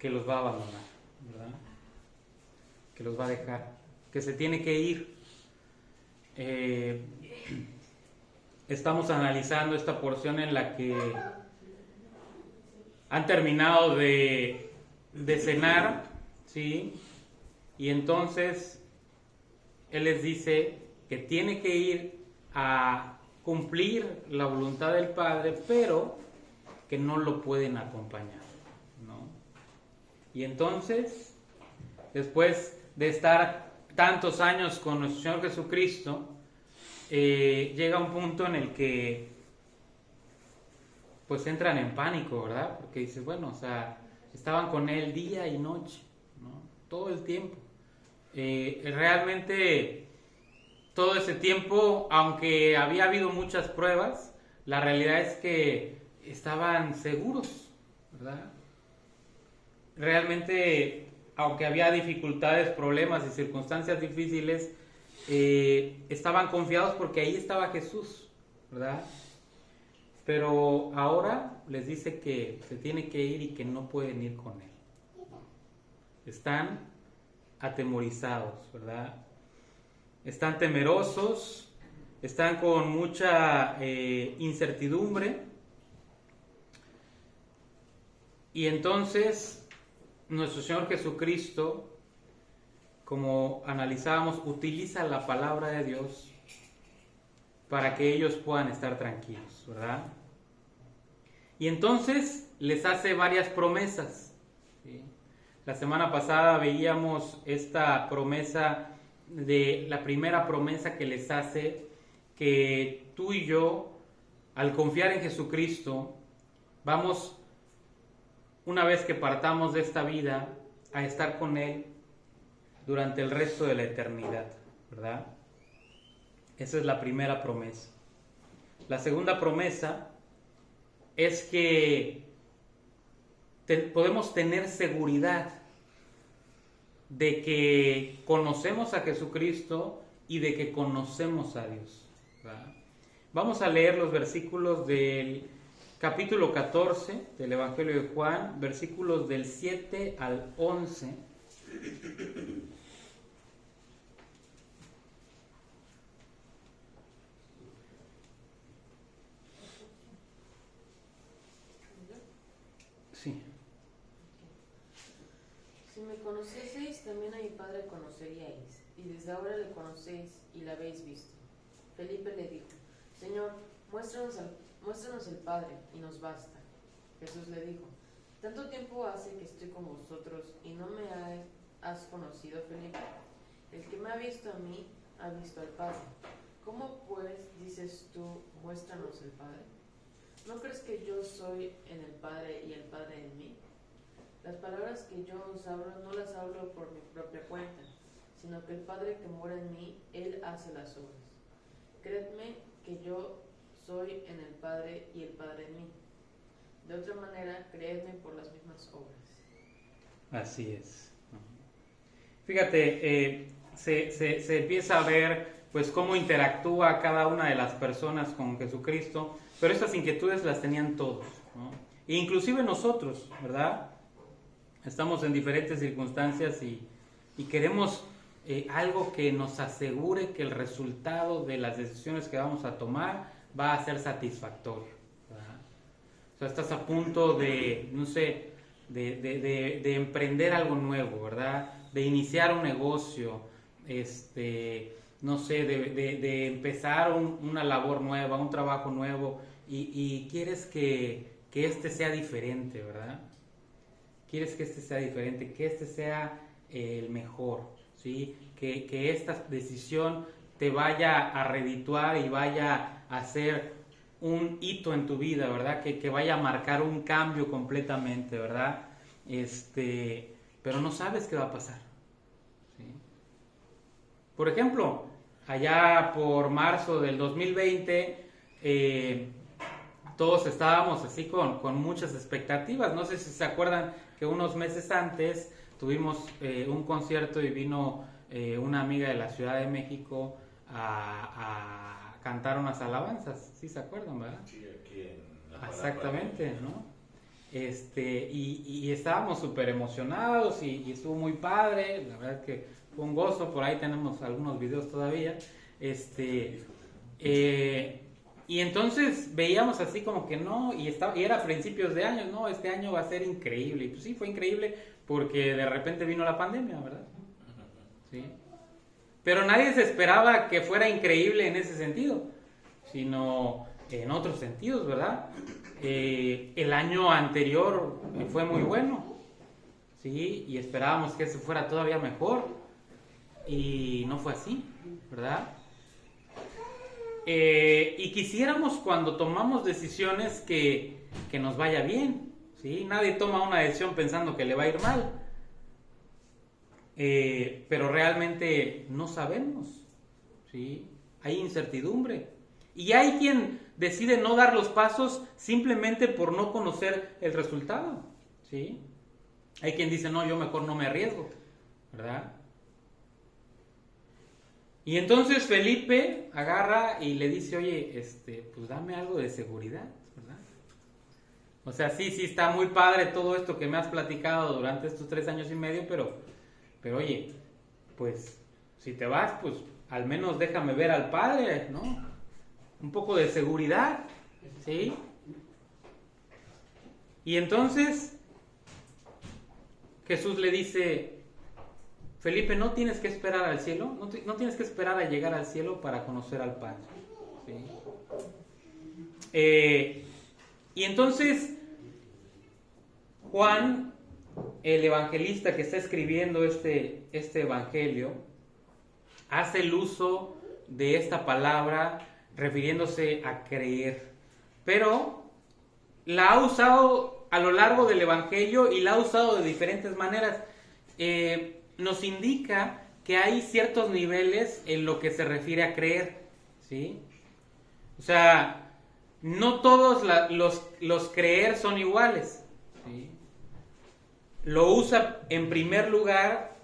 que los va a abandonar, ¿verdad? Que los va a dejar, que se tiene que ir. Estamos analizando esta porción en la que han terminado de cenar, ¿sí? Y entonces Él les dice que tiene que ir a cumplir la voluntad del Padre, pero que no lo pueden acompañar, ¿no? Y entonces, después de estar tantos años con nuestro Señor Jesucristo, llega un punto en el que pues entran en pánico, ¿verdad? Porque dices, bueno, o sea, estaban con Él día y noche, ¿no? Todo el tiempo. Realmente todo ese tiempo, aunque había habido muchas pruebas, la realidad es que estaban seguros, ¿verdad? Realmente, aunque había dificultades, problemas y circunstancias difíciles, estaban confiados porque ahí estaba Jesús, ¿verdad? Pero ahora les dice que se tiene que ir y que no pueden ir con Él. Están atemorizados, ¿verdad? Están temerosos, están con mucha incertidumbre. Y entonces nuestro Señor Jesucristo, como analizábamos, utiliza la palabra de Dios para que ellos puedan estar tranquilos, ¿verdad? Y entonces les hace varias promesas, ¿sí? La semana pasada veíamos esta promesa de la primera promesa que les hace, que tú y yo, al confiar en Jesucristo, vamos, una vez que partamos de esta vida, a estar con Él durante el resto de la eternidad, ¿verdad? Esa es la primera promesa. La segunda promesa es que podemos tener seguridad de que conocemos a Jesucristo y de que conocemos a Dios, ¿verdad? Vamos a leer los versículos del capítulo 14 del Evangelio de Juan, versículos del 7 al 11. Sí. Si me conocieseis, también a mi Padre conoceríais, y desde ahora le conocéis y le habéis visto. Felipe le dijo, Señor, muéstranos el Padre, y nos basta. Jesús le dijo, ¿tanto tiempo hace que estoy con vosotros, y no me has conocido, Felipe? El que me ha visto a mí, ha visto al Padre. ¿Cómo pues dices tú, muéstranos el Padre? ¿No crees que yo soy en el Padre y el Padre en mí? Las palabras que yo os hablo no las hablo por mi propia cuenta, sino que el Padre que mora en mí, Él hace las obras. Creedme que yo soy en el Padre y el Padre en mí. De otra manera, creedme por las mismas obras. Así es. Fíjate, se empieza a ver pues cómo interactúa cada una de las personas con Jesucristo, pero estas inquietudes las tenían todos, ¿no? E inclusive nosotros, ¿verdad? Estamos en diferentes circunstancias y queremos algo que nos asegure que el resultado de las decisiones que vamos a tomar va a ser satisfactorio, ¿verdad? O sea, estás a punto de, no sé, de emprender algo nuevo, ¿verdad? De iniciar un negocio, no sé, de empezar una labor nueva, un trabajo nuevo, y quieres que este sea diferente, ¿verdad? Quieres que este sea diferente, que este sea el mejor, ¿sí? Que esta decisión te vaya a redituar y vaya a ser un hito en tu vida, ¿verdad? Que vaya a marcar un cambio completamente, ¿verdad? Pero no sabes qué va a pasar, ¿sí? Por ejemplo, allá por marzo del 2020, todos estábamos así con muchas expectativas. No sé si se acuerdan que unos meses antes tuvimos un concierto y vino una amiga de la Ciudad de México a cantar unas alabanzas. ¿Sí se acuerdan, verdad? Sí, aquí en la Exactamente, ¿no? y estábamos súper emocionados y estuvo muy padre, la verdad que fue un gozo, por ahí tenemos algunos videos todavía, y entonces veíamos así como que no, y era a principios de año, no, este año va a ser increíble, y pues sí, fue increíble porque de repente vino la pandemia, ¿verdad? Sí. Pero nadie se esperaba que fuera increíble en ese sentido, sino en otros sentidos, ¿verdad? El año anterior fue muy bueno, ¿sí? Y esperábamos que ese fuera todavía mejor, y no fue así, ¿verdad? Y quisiéramos cuando tomamos decisiones que nos vaya bien, ¿sí? Nadie toma una decisión pensando que le va a ir mal, pero realmente no sabemos, ¿sí? Hay incertidumbre. Y hay quien decide no dar los pasos simplemente por no conocer el resultado, ¿sí? Hay quien dice, no, yo mejor no me arriesgo, ¿verdad? Y entonces Felipe agarra y le dice, oye, pues dame algo de seguridad, ¿verdad? O sea, sí está muy padre todo esto que me has platicado durante estos 3 años y medio, pero oye, pues si te vas, pues al menos déjame ver al Padre, ¿no? Un poco de seguridad, ¿sí? Y entonces Jesús le dice, Felipe, no tienes que esperar al cielo, no tienes que esperar a llegar al cielo para conocer al Padre, ¿sí? Y entonces Juan, el evangelista que está escribiendo este evangelio, hace el uso de esta palabra refiriéndose a creer, pero la ha usado a lo largo del evangelio y la ha usado de diferentes maneras. Nos indica que hay ciertos niveles en lo que se refiere a creer, ¿sí? O sea, no todos los creer son iguales, ¿sí? Lo usa en primer lugar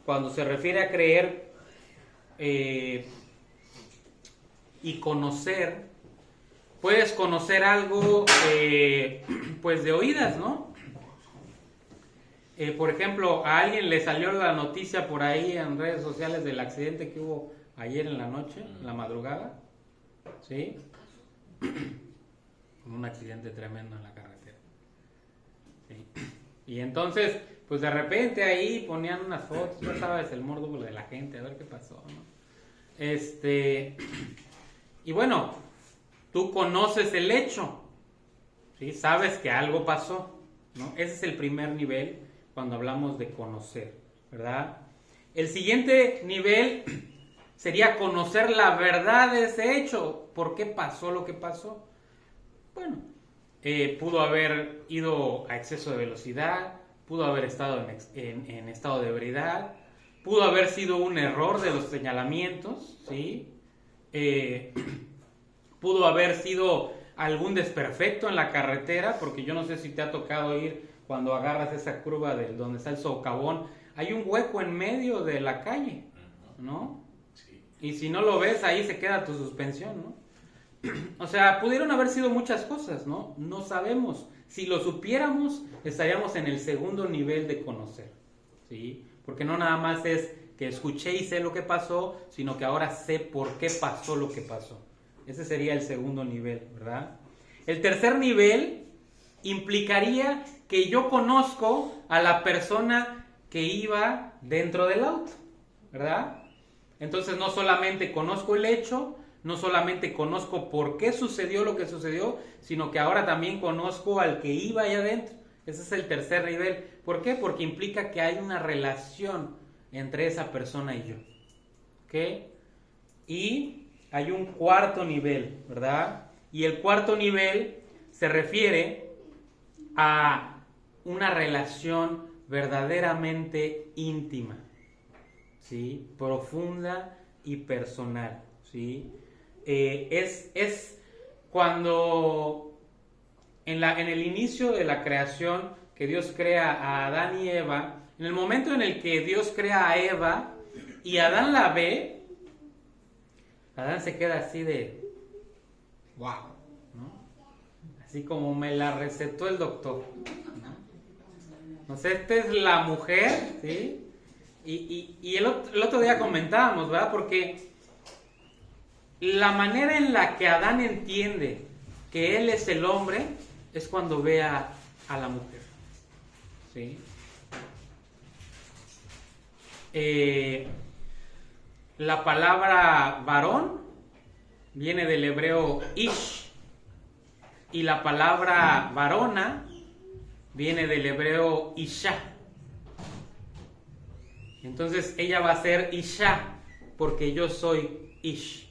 cuando se refiere a creer y conocer. Puedes conocer algo pues de oídas, ¿no? Por ejemplo, a alguien le salió la noticia por ahí en redes sociales del accidente que hubo ayer en la noche, en la madrugada, ¿sí? Un accidente tremendo en la carretera, ¿sí? Y entonces, pues de repente ahí ponían unas fotos, ya sabes, el morbo de la gente, a ver qué pasó, ¿no? Y bueno, tú conoces el hecho, ¿sí? Sabes que algo pasó, ¿no? Ese es el primer nivel cuando hablamos de conocer, ¿verdad? El siguiente nivel sería conocer la verdad de ese hecho. ¿Por qué pasó lo que pasó? Bueno, pudo haber ido a exceso de velocidad, pudo haber estado en estado de ebriedad, pudo haber sido un error de los señalamientos, ¿sí? Pudo haber sido algún desperfecto en la carretera, porque yo no sé si te ha tocado ir cuando agarras esa curva de donde está el socavón, hay un hueco en medio de la calle, ¿no? Sí. Y si no lo ves, ahí se queda tu suspensión, ¿no? O sea, pudieron haber sido muchas cosas, ¿no? No sabemos. Si lo supiéramos, estaríamos en el segundo nivel de conocer, ¿sí? Porque no nada más es que escuché y sé lo que pasó, sino que ahora sé por qué pasó lo que pasó. Ese sería el segundo nivel, ¿verdad? El tercer nivel implicaría que yo conozco a la persona que iba dentro del auto, ¿verdad? Entonces no solamente conozco el hecho, no solamente conozco por qué sucedió lo que sucedió, sino que ahora también conozco al que iba allá adentro. Ese es el tercer nivel. ¿Por qué? Porque implica que hay una relación entre esa persona y yo, ¿ok? Y hay un cuarto nivel, ¿verdad? Y el cuarto nivel se refiere a una relación verdaderamente íntima, ¿sí? Profunda y personal, ¿sí? Es cuando en el inicio de la creación que Dios crea a Adán y Eva, en el momento en el que Dios crea a Eva y Adán la ve, Adán se queda así de wow, ¿no? así como me la recetó el doctor, ¿no? Entonces, esta es la mujer, ¿sí? Y el otro día comentábamos, ¿verdad? Porque la manera en la que Adán entiende que él es el hombre es cuando ve a la mujer, ¿sí? La palabra varón viene del hebreo ish, y la palabra varona viene del hebreo isha. Entonces ella va a ser isha porque yo soy ish,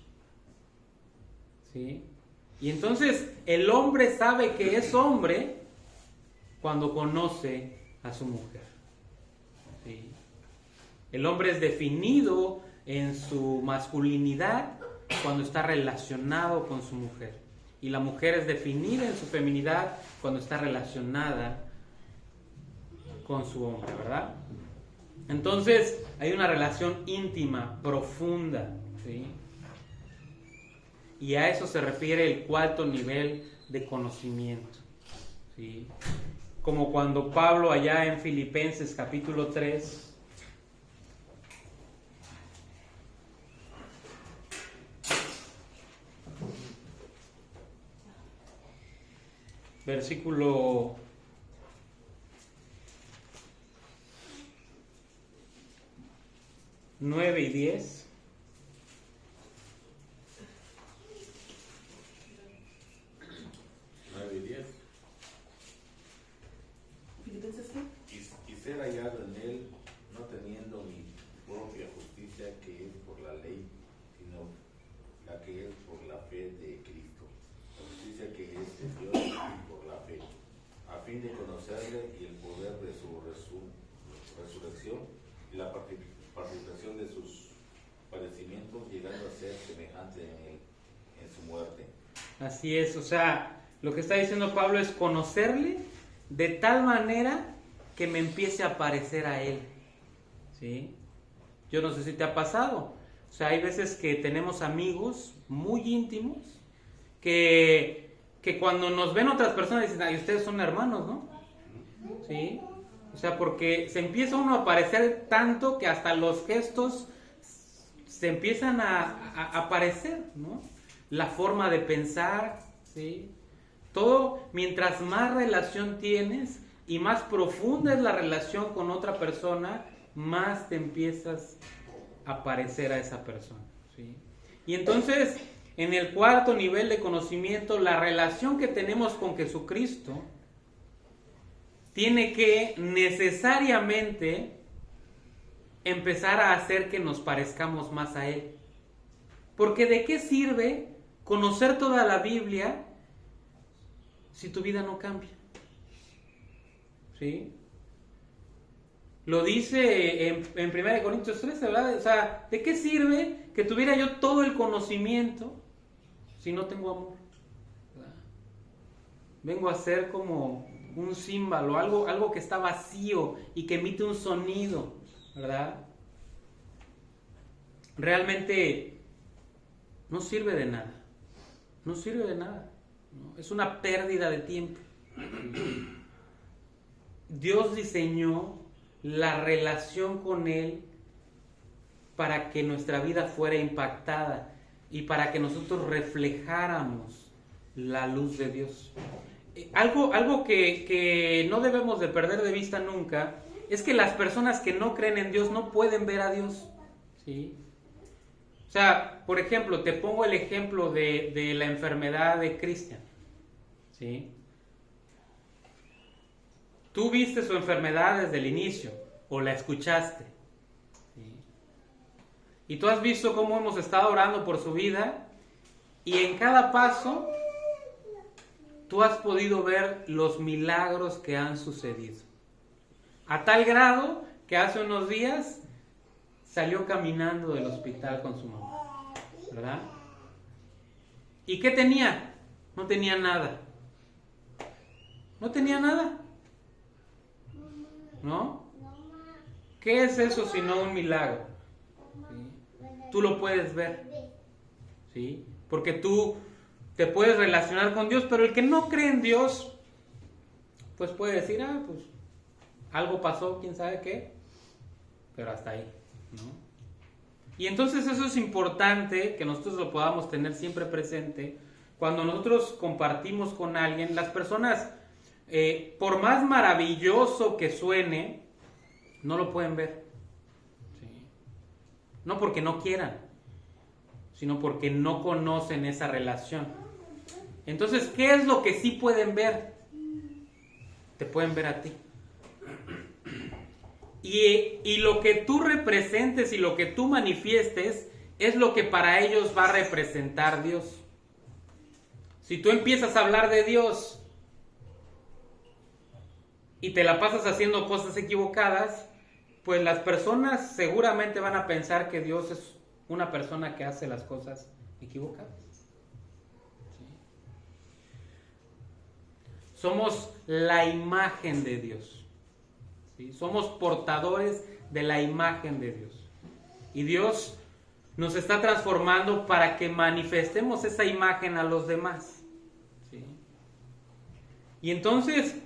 ¿sí? Y entonces el hombre sabe que es hombre cuando conoce a su mujer, ¿sí? El hombre es definido en su masculinidad cuando está relacionado con su mujer. Y la mujer es definida en su feminidad cuando está relacionada con su hombre, ¿verdad? Entonces hay una relación íntima, profunda, ¿sí? Y a eso se refiere el cuarto nivel de conocimiento, ¿sí? Como cuando Pablo allá en Filipenses capítulo 3, versículo 9 y 10. Y ser hallado en él, no teniendo mi propia justicia que es por la ley, sino la que es por la fe de Cristo, la justicia que es de Dios por la fe, a fin de conocerle y el poder de su resurrección y la participación de sus padecimientos, llegando a ser semejante en su muerte. Así es, o sea, lo que está diciendo Pablo es conocerle de tal manera que me empiece a parecer a él, ¿sí? Yo no sé si te ha pasado, o sea, hay veces que tenemos amigos muy íntimos que cuando nos ven otras personas dicen, ay, ustedes son hermanos, ¿no? ¿Sí? O sea, porque se empieza uno a parecer tanto que hasta los gestos se empiezan a parecer, ¿no? La forma de pensar, ¿sí? Todo, mientras más relación tienes y más profunda es la relación con otra persona, más te empiezas a parecer a esa persona, ¿sí? Y entonces, en el cuarto nivel de conocimiento, la relación que tenemos con Jesucristo tiene que necesariamente empezar a hacer que nos parezcamos más a Él. Porque ¿de qué sirve conocer toda la Biblia si tu vida no cambia? ¿Sí? Lo dice en 1 Corintios 13, ¿verdad? O sea, ¿de qué sirve que tuviera yo todo el conocimiento si no tengo amor? ¿Verdad? Vengo a ser como un címbalo, algo que está vacío y que emite un sonido, ¿verdad? Realmente no sirve de nada. No sirve de nada, ¿no? Es una pérdida de tiempo. Dios diseñó la relación con Él para que nuestra vida fuera impactada y para que nosotros reflejáramos la luz de Dios. Algo que no debemos de perder de vista nunca es que las personas que no creen en Dios no pueden ver a Dios, ¿sí? O sea, por ejemplo, te pongo el ejemplo de la enfermedad de Cristian, ¿sí? Tú viste su enfermedad desde el inicio, o la escuchaste, ¿sí? Y tú has visto cómo hemos estado orando por su vida, y en cada paso tú has podido ver los milagros que han sucedido. A tal grado que hace unos días salió caminando del hospital con su mamá, ¿verdad? ¿Y qué tenía? No tenía nada. No tenía nada, ¿no? ¿Qué es eso sino un milagro? ¿Sí? Tú lo puedes ver, ¿sí? Porque tú te puedes relacionar con Dios, pero el que no cree en Dios, pues puede decir, pues algo pasó, quién sabe qué, pero hasta ahí, ¿no? Y entonces eso es importante que nosotros lo podamos tener siempre presente. Cuando nosotros compartimos con alguien, las personas, por más maravilloso que suene, no lo pueden ver. ¿Sí? No porque no quieran, sino porque no conocen esa relación. Entonces, ¿qué es lo que sí pueden ver? Te pueden ver a ti. Y lo que tú representes y lo que tú manifiestes es lo que para ellos va a representar Dios. Si tú empiezas a hablar de Dios y te la pasas haciendo cosas equivocadas, pues las personas seguramente van a pensar que Dios es una persona que hace las cosas equivocadas. ¿Sí? Somos la imagen de Dios. ¿Sí? Somos portadores de la imagen de Dios. Y Dios nos está transformando para que manifestemos esa imagen a los demás. ¿Sí? Y entonces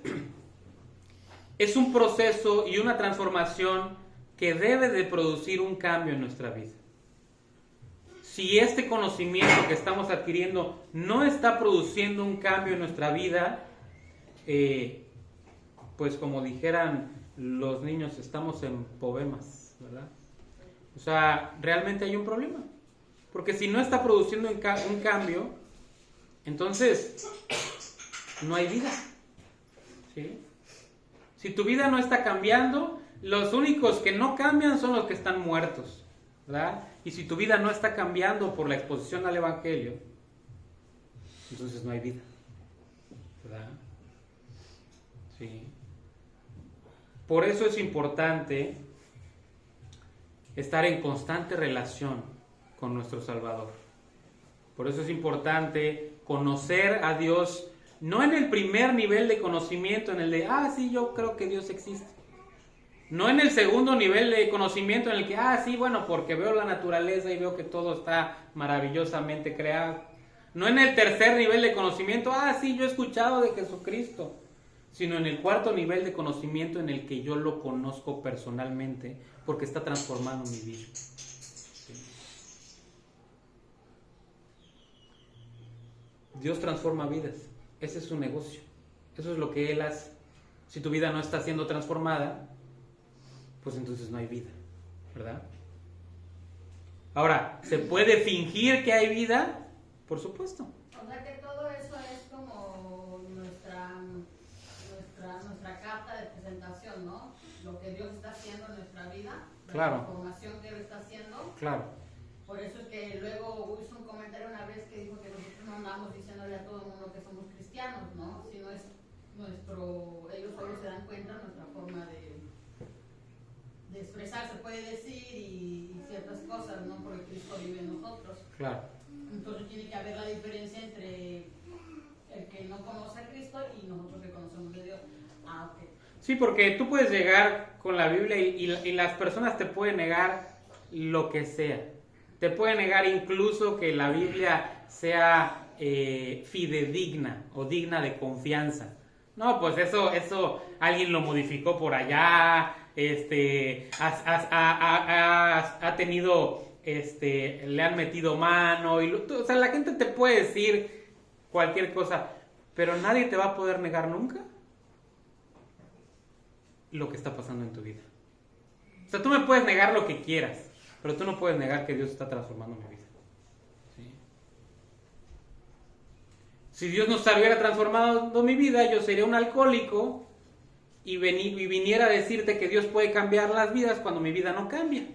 es un proceso y una transformación que debe de producir un cambio en nuestra vida. Si este conocimiento que estamos adquiriendo no está produciendo un cambio en nuestra vida, pues como dijeran los niños, estamos en poemas, ¿verdad? O sea, realmente hay un problema. Porque si no está produciendo un cambio, entonces no hay vida. ¿Sí? Si tu vida no está cambiando, los únicos que no cambian son los que están muertos, ¿verdad? Y si tu vida no está cambiando por la exposición al Evangelio, entonces no hay vida, ¿verdad? Sí. Por eso es importante estar en constante relación con nuestro Salvador. Por eso es importante conocer a Dios, no en el primer nivel de conocimiento, en el de, sí, yo creo que Dios existe. No en el segundo nivel de conocimiento en el que, sí, bueno, porque veo la naturaleza y veo que todo está maravillosamente creado. No en el tercer nivel de conocimiento, sí, yo he escuchado de Jesucristo. Sino en el cuarto nivel de conocimiento en el que yo lo conozco personalmente, porque está transformando mi vida. ¿Sí? Dios transforma vidas. Ese es su negocio. Eso es lo que Él hace. Si tu vida no está siendo transformada, pues entonces no hay vida, ¿verdad? Ahora, ¿se puede fingir que hay vida? Por supuesto. O sea que todo eso es como nuestra carta de presentación, ¿no? Lo que Dios está haciendo en nuestra vida, la transformación que Él está haciendo. Claro. Por eso es que luego hizo un comentario una vez que dijo que nosotros no andamos diciéndole a todo el mundo que somos cristianos, ¿no? Sino es ellos solo se dan cuenta de nuestra forma de expresar, se puede decir, y ciertas cosas, ¿no? Porque Cristo vive en nosotros. Claro. Entonces tiene que haber la diferencia entre el que no conoce a Cristo y nosotros que conocemos de Dios. Okay. Sí, porque tú puedes llegar con la Biblia y las personas te pueden negar lo que sea. Te pueden negar incluso que la Biblia sea fidedigna o digna de confianza. No, pues eso alguien lo modificó por allá, ha tenido, le han metido mano, o sea, la gente te puede decir cualquier cosa, pero nadie te va a poder negar nunca lo que está pasando en tu vida. O sea, tú me puedes negar lo que quieras, pero tú no puedes negar que Dios está transformando mi vida. ¿Sí? Si Dios no hubiera transformado mi vida, yo sería un alcohólico y viniera a decirte que Dios puede cambiar las vidas cuando mi vida no cambia.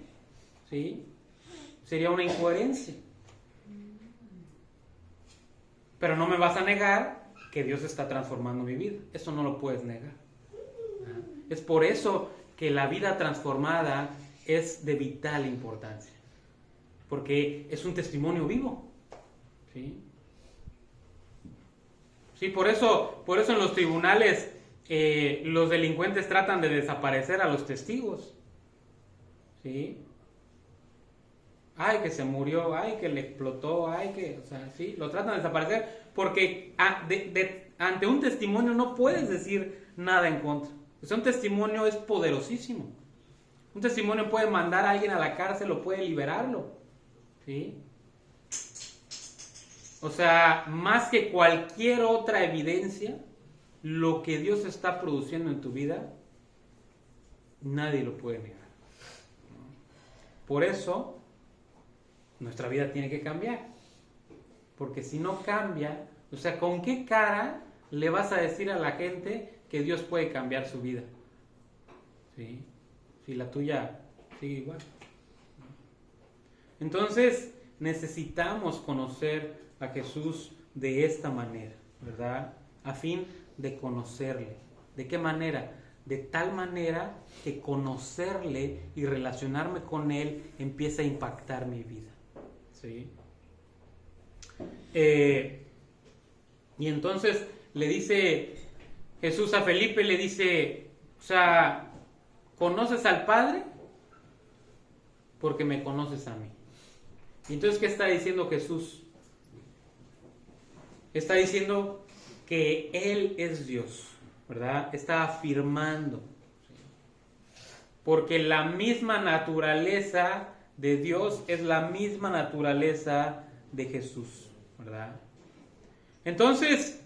¿Sí? Sería una incoherencia. Pero no me vas a negar que Dios está transformando mi vida. Eso no lo puedes negar. Es por eso que la vida transformada es de vital importancia. Porque es un testimonio vivo. ¿Sí? Sí, por eso en los tribunales los delincuentes tratan de desaparecer a los testigos. ¿Sí? ay, que se murió, ay, que le explotó, ay, que, o sea, sí, lo tratan de desaparecer, porque ante un testimonio no puedes decir nada en contra. O sea, un testimonio es poderosísimo. Un testimonio puede mandar a alguien a la cárcel o puede liberarlo, ¿sí? O sea, más que cualquier otra evidencia, lo que Dios está produciendo en tu vida, nadie lo puede negar. Por eso, nuestra vida tiene que cambiar. Porque si no cambia, o sea, ¿con qué cara le vas a decir a la gente que Dios puede cambiar su vida? ¿Sí? Si la tuya sigue igual. Entonces, necesitamos conocer a Jesús de esta manera, ¿verdad? A fin de conocerle. ¿De qué manera? De tal manera que conocerle y relacionarme con él empieza a impactar mi vida, ¿sí? Y entonces le dice Jesús a Felipe, le dice, o sea, ¿conoces al Padre? Porque me conoces a mí. Y entonces, ¿qué está diciendo Jesús? Está diciendo que Él es Dios, ¿verdad? Está afirmando. Porque la misma naturaleza de Dios es la misma naturaleza de Jesús, ¿verdad? Entonces,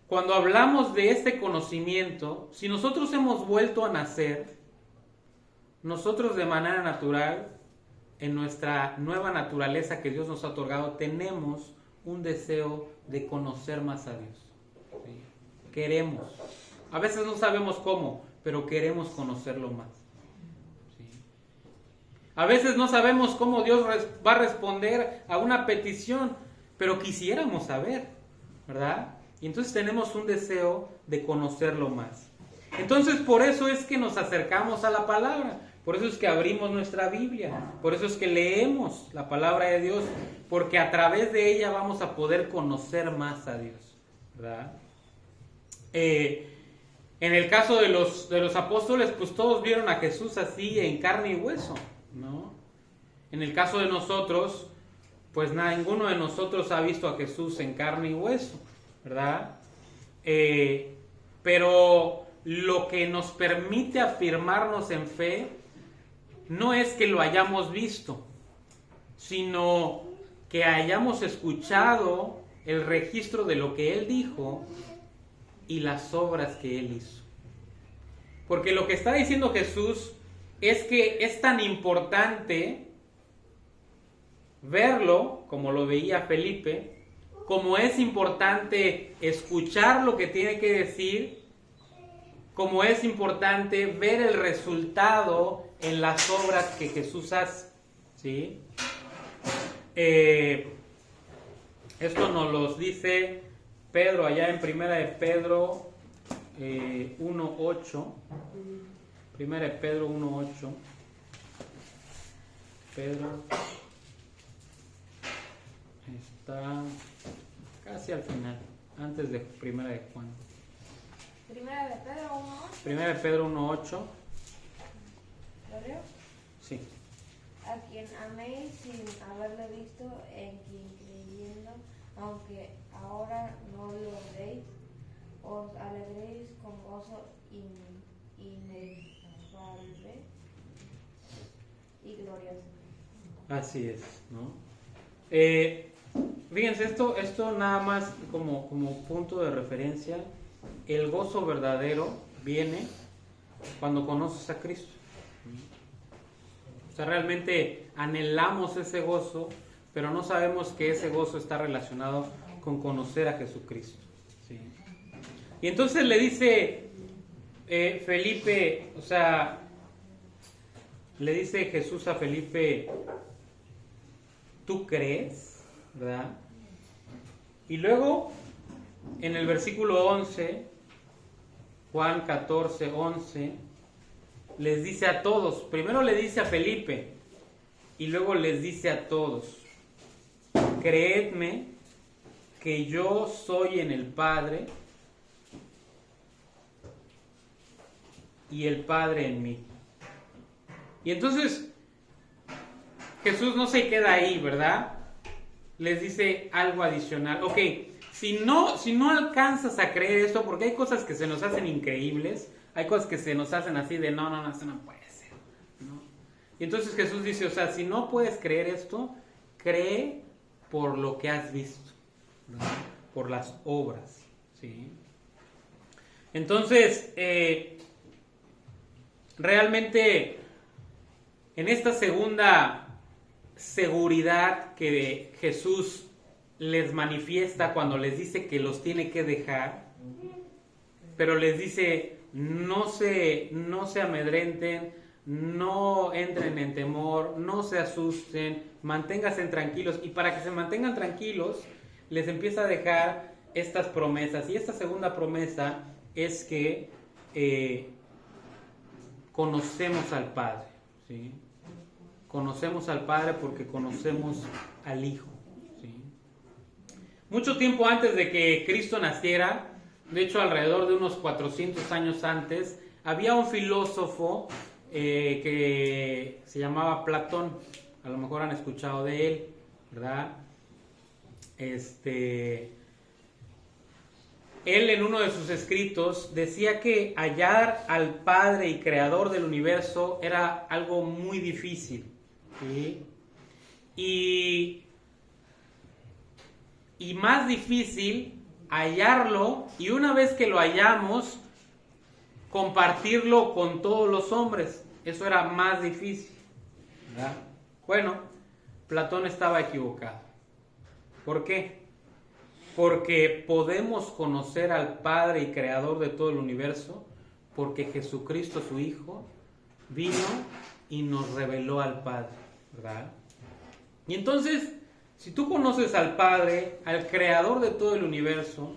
cuando hablamos de este conocimiento, si nosotros hemos vuelto a nacer, nosotros de manera natural, en nuestra nueva naturaleza que Dios nos ha otorgado, tenemos un deseo de conocer más a Dios. ¿Sí? Queremos. A veces no sabemos cómo, pero queremos conocerlo más. ¿Sí? A veces no sabemos cómo Dios va a responder a una petición, pero quisiéramos saber, ¿verdad? Y entonces tenemos un deseo de conocerlo más. Entonces, por eso es que nos acercamos a la palabra. Por eso es que abrimos nuestra Biblia, por eso es que leemos la palabra de Dios, porque a través de ella vamos a poder conocer más a Dios, ¿verdad? En el caso de los apóstoles, pues todos vieron a Jesús así en carne y hueso, ¿no? En el caso de nosotros, pues ninguno de nosotros ha visto a Jesús en carne y hueso, ¿verdad? Pero lo que nos permite afirmarnos en fe no es que lo hayamos visto, sino que hayamos escuchado el registro de lo que Él dijo y las obras que Él hizo. Porque lo que está diciendo Jesús es que es tan importante verlo, como lo veía Felipe, como es importante escuchar lo que tiene que decir, como es importante ver el resultado en las obras que Jesús hace, ¿sí? Esto nos lo dice Pedro allá en Primera de Pedro 1:8. Primera de Pedro 1:8. Pedro está casi al final, antes de Primera de Juan. Primera de Pedro 1:8. Primera de Pedro 1:8. ¿Lo leo? Sí. A quien améis sin haberle visto, en quien creyendo, aunque ahora no lo veréis, os alegréis con gozo inefable y glorioso. Así es, ¿no? Fíjense, esto nada más como punto de referencia. El gozo verdadero viene cuando conoces a Cristo. O sea, realmente anhelamos ese gozo, pero no sabemos que ese gozo está relacionado con conocer a Jesucristo, ¿sí? Y entonces le dice Felipe, o sea, le dice Jesús a Felipe, ¿tú crees? ¿Verdad? Y luego, en el versículo 11, Juan 14:11, les dice a todos, primero le dice a Felipe, y luego les dice a todos, creedme que yo soy en el Padre, y el Padre en mí. Y entonces, Jesús no se queda ahí, ¿verdad? Les dice algo adicional. Ok, si no alcanzas a creer esto, porque hay cosas que se nos hacen increíbles, hay cosas que se nos hacen así de no, esto no puede ser, ¿no? Y entonces Jesús dice, o sea, si no puedes creer esto, cree por lo que has visto, ¿verdad? Por las obras, ¿sí? Entonces, realmente, en esta segunda seguridad que Jesús les manifiesta cuando les dice que los tiene que dejar, pero les dice, no se amedrenten, no entren en temor, no se asusten, manténganse tranquilos. Y para que se mantengan tranquilos, les empieza a dejar estas promesas. Y esta segunda promesa es que conocemos al Padre, ¿sí? Conocemos al Padre porque conocemos al Hijo, ¿sí? Mucho tiempo antes de que Cristo naciera, de hecho alrededor de unos 400 años antes, había un filósofo que se llamaba Platón. A lo mejor han escuchado de él, ¿verdad? Él en uno de sus escritos decía que hallar al Padre y Creador del universo era algo muy difícil, ¿sí? Y más difícil hallarlo, y una vez que lo hallamos, compartirlo con todos los hombres. Eso era más difícil, ¿verdad? Bueno, Platón estaba equivocado. ¿Por qué? Porque podemos conocer al Padre y Creador de todo el universo porque Jesucristo, su Hijo, vino y nos reveló al Padre, ¿verdad? Y entonces, si tú conoces al Padre, al Creador de todo el universo,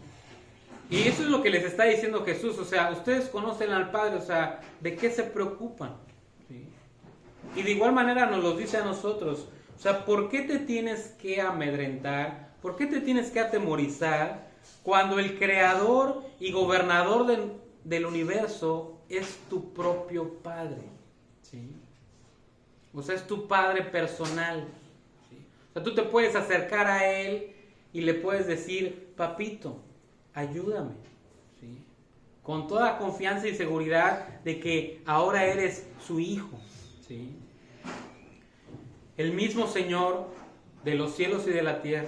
y eso es lo que les está diciendo Jesús, o sea, ustedes conocen al Padre, o sea, ¿de qué se preocupan? ¿Sí? Y de igual manera nos lo dice a nosotros, o sea, ¿por qué te tienes que amedrentar? ¿Por qué te tienes que atemorizar cuando el creador y gobernador del universo es tu propio Padre? ¿Sí? O sea, es tu Padre personal. ¿Sí? O sea, tú te puedes acercar a Él y le puedes decir, papito, ayúdame. ¿Sí? Con toda confianza y seguridad de que ahora eres su hijo. ¿Sí? El mismo Señor de los cielos y de la tierra,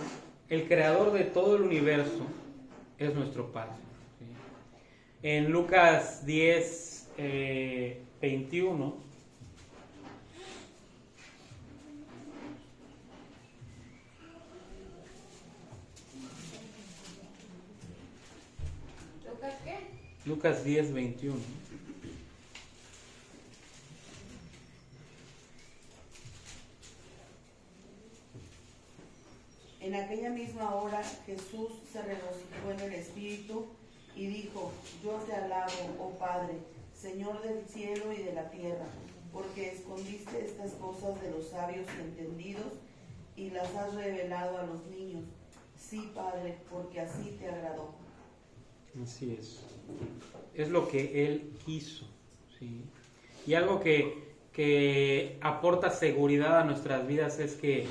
el creador de todo el universo, es nuestro Padre. ¿Sí? En Lucas 10, 21, ¿Lucas qué? Lucas 10, 21. En aquella misma hora Jesús se regocijó en el Espíritu y dijo, yo te alabo, oh Padre, Señor del cielo y de la tierra, porque escondiste estas cosas de los sabios y entendidos y las has revelado a los niños. Sí, Padre, porque así te agradó. Así es. Es lo que Él quiso. ¿Sí? Y algo que aporta seguridad a nuestras vidas es que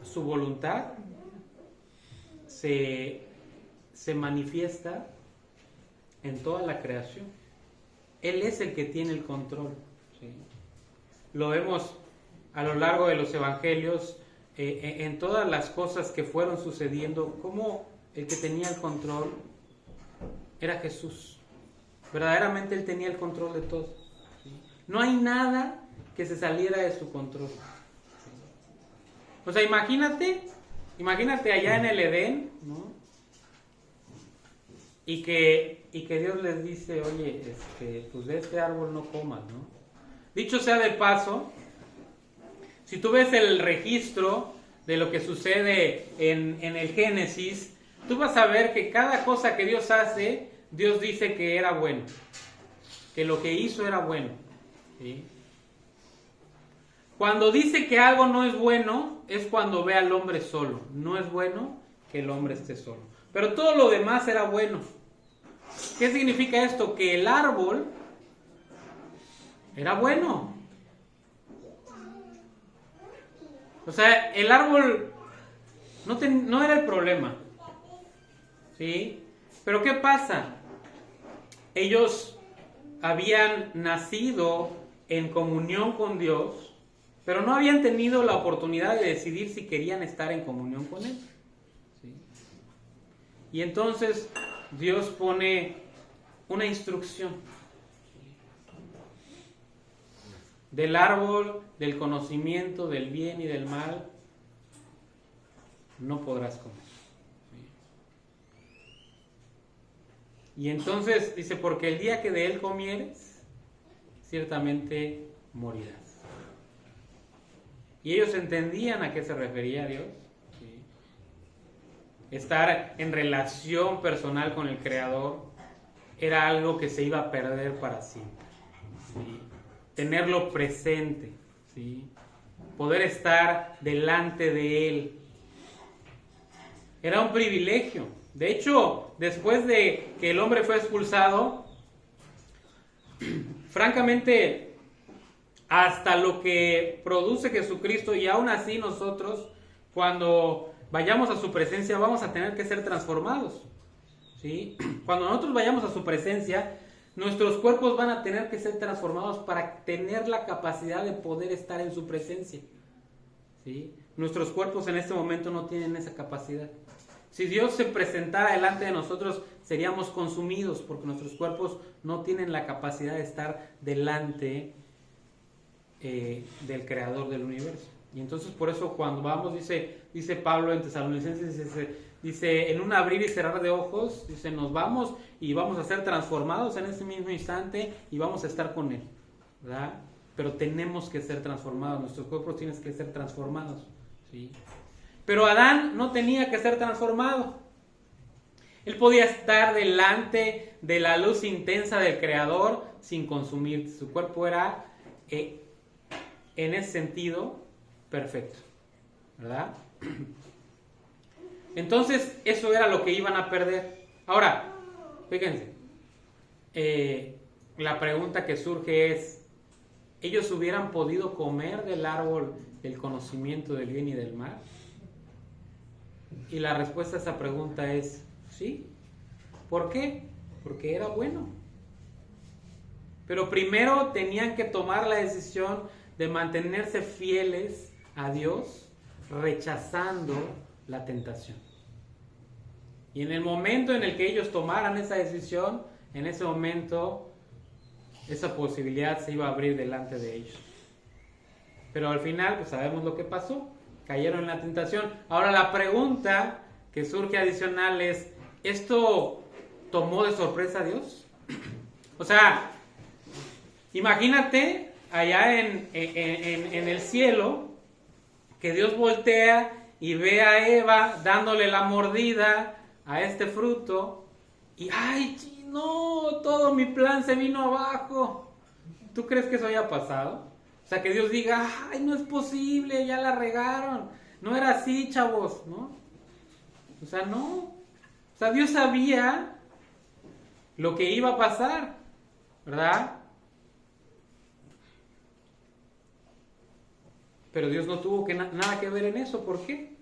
su voluntad se manifiesta en toda la creación. Él es el que tiene el control. ¿Sí? Lo vemos a lo largo de los evangelios, en todas las cosas que fueron sucediendo, como el que tenía el control era Jesús. Verdaderamente Él tenía el control de todo. ¿Sí? No hay nada que se saliera de su control. ¿Sí? O sea, imagínate allá en el Edén, ¿no? Y que Dios les dice, oye, pues de este árbol no comas, ¿no? Dicho sea de paso, si tú ves el registro de lo que sucede en el Génesis, tú vas a ver que cada cosa que Dios hace, Dios dice que era bueno, que lo que hizo era bueno, ¿sí? Cuando dice que algo no es bueno, es cuando ve al hombre solo. No es bueno que el hombre esté solo. Pero todo lo demás era bueno. ¿Qué significa esto? Que el árbol era bueno. O sea, el árbol no era el problema. ¿Sí? Pero ¿qué pasa? Ellos habían nacido en comunión con Dios, pero no habían tenido la oportunidad de decidir si querían estar en comunión con Él. ¿Sí? Y entonces Dios pone una instrucción. Del árbol del conocimiento del bien y del mal no podrás comer. Y entonces dice, porque el día que de él comieres, ciertamente morirás. Y ellos entendían a qué se refería Dios. ¿Sí? Estar en relación personal con el Creador era algo que se iba a perder para siempre. ¿Sí? Tenerlo presente, ¿sí? Poder estar delante de Él. Era un privilegio. De hecho, después de que el hombre fue expulsado, francamente, hasta lo que produce Jesucristo, y aún así nosotros, cuando vayamos a su presencia, vamos a tener que ser transformados. ¿Sí? Cuando nosotros vayamos a su presencia, nuestros cuerpos van a tener que ser transformados para tener la capacidad de poder estar en su presencia. ¿Sí? Nuestros cuerpos en este momento no tienen esa capacidad. Si Dios se presentara delante de nosotros, seríamos consumidos porque nuestros cuerpos no tienen la capacidad de estar delante del Creador del universo. Y entonces por eso cuando vamos, dice Pablo en Tesalonicenses, dice, en un abrir y cerrar de ojos, dice, nos vamos y vamos a ser transformados en ese mismo instante y vamos a estar con Él, ¿verdad? Pero tenemos que ser transformados, nuestros cuerpos tienen que ser transformados, ¿sí? Pero Adán no tenía que ser transformado. Él podía estar delante de la luz intensa del Creador sin consumir. Su cuerpo era, en ese sentido, perfecto, ¿verdad? Entonces, eso era lo que iban a perder. Ahora, fíjense, la pregunta que surge es, ¿ellos hubieran podido comer del árbol del conocimiento del bien y del mal? Y la respuesta a esa pregunta es sí. ¿Por qué? Porque era bueno. Pero primero tenían que tomar la decisión de mantenerse fieles a Dios, rechazando la tentación. Y en el momento en el que ellos tomaran esa decisión, en ese momento esa posibilidad se iba a abrir delante de ellos. Pero al final, pues sabemos lo que pasó. Cayeron en la tentación. Ahora la pregunta que surge adicional es, ¿esto tomó de sorpresa a Dios? O sea, imagínate allá en el cielo, que Dios voltea y ve a Eva dándole la mordida a este fruto y ¡ay, no! Todo mi plan se vino abajo. ¿Tú crees que eso haya pasado? O sea, que Dios diga, ¡ay, no es posible! Ya la regaron. No era así, chavos, ¿no? O sea, no. O sea, Dios sabía lo que iba a pasar, ¿verdad? Pero Dios no tuvo nada que ver en eso. ¿Por qué?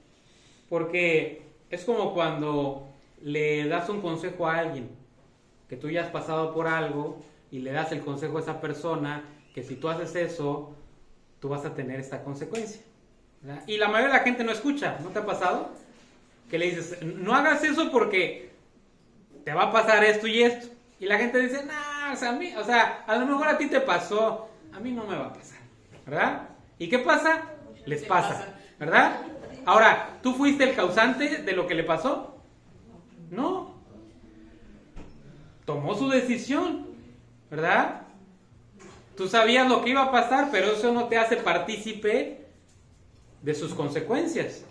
Porque es como cuando le das un consejo a alguien, que tú ya has pasado por algo y le das el consejo a esa persona, que si tú haces eso, tú vas a tener esta consecuencia, ¿verdad? Y la mayoría de la gente no escucha. ¿No te ha pasado? Que le dices, no hagas eso porque te va a pasar esto y esto. Y la gente dice, no, o sea, a lo mejor a ti te pasó, a mí no me va a pasar, ¿verdad? ¿Y qué pasa? Les pasa, ¿verdad? Ahora, ¿tú fuiste el causante de lo que le pasó? No. Tomó su decisión, ¿verdad? Tú sabías lo que iba a pasar, pero eso no te hace partícipe de sus consecuencias.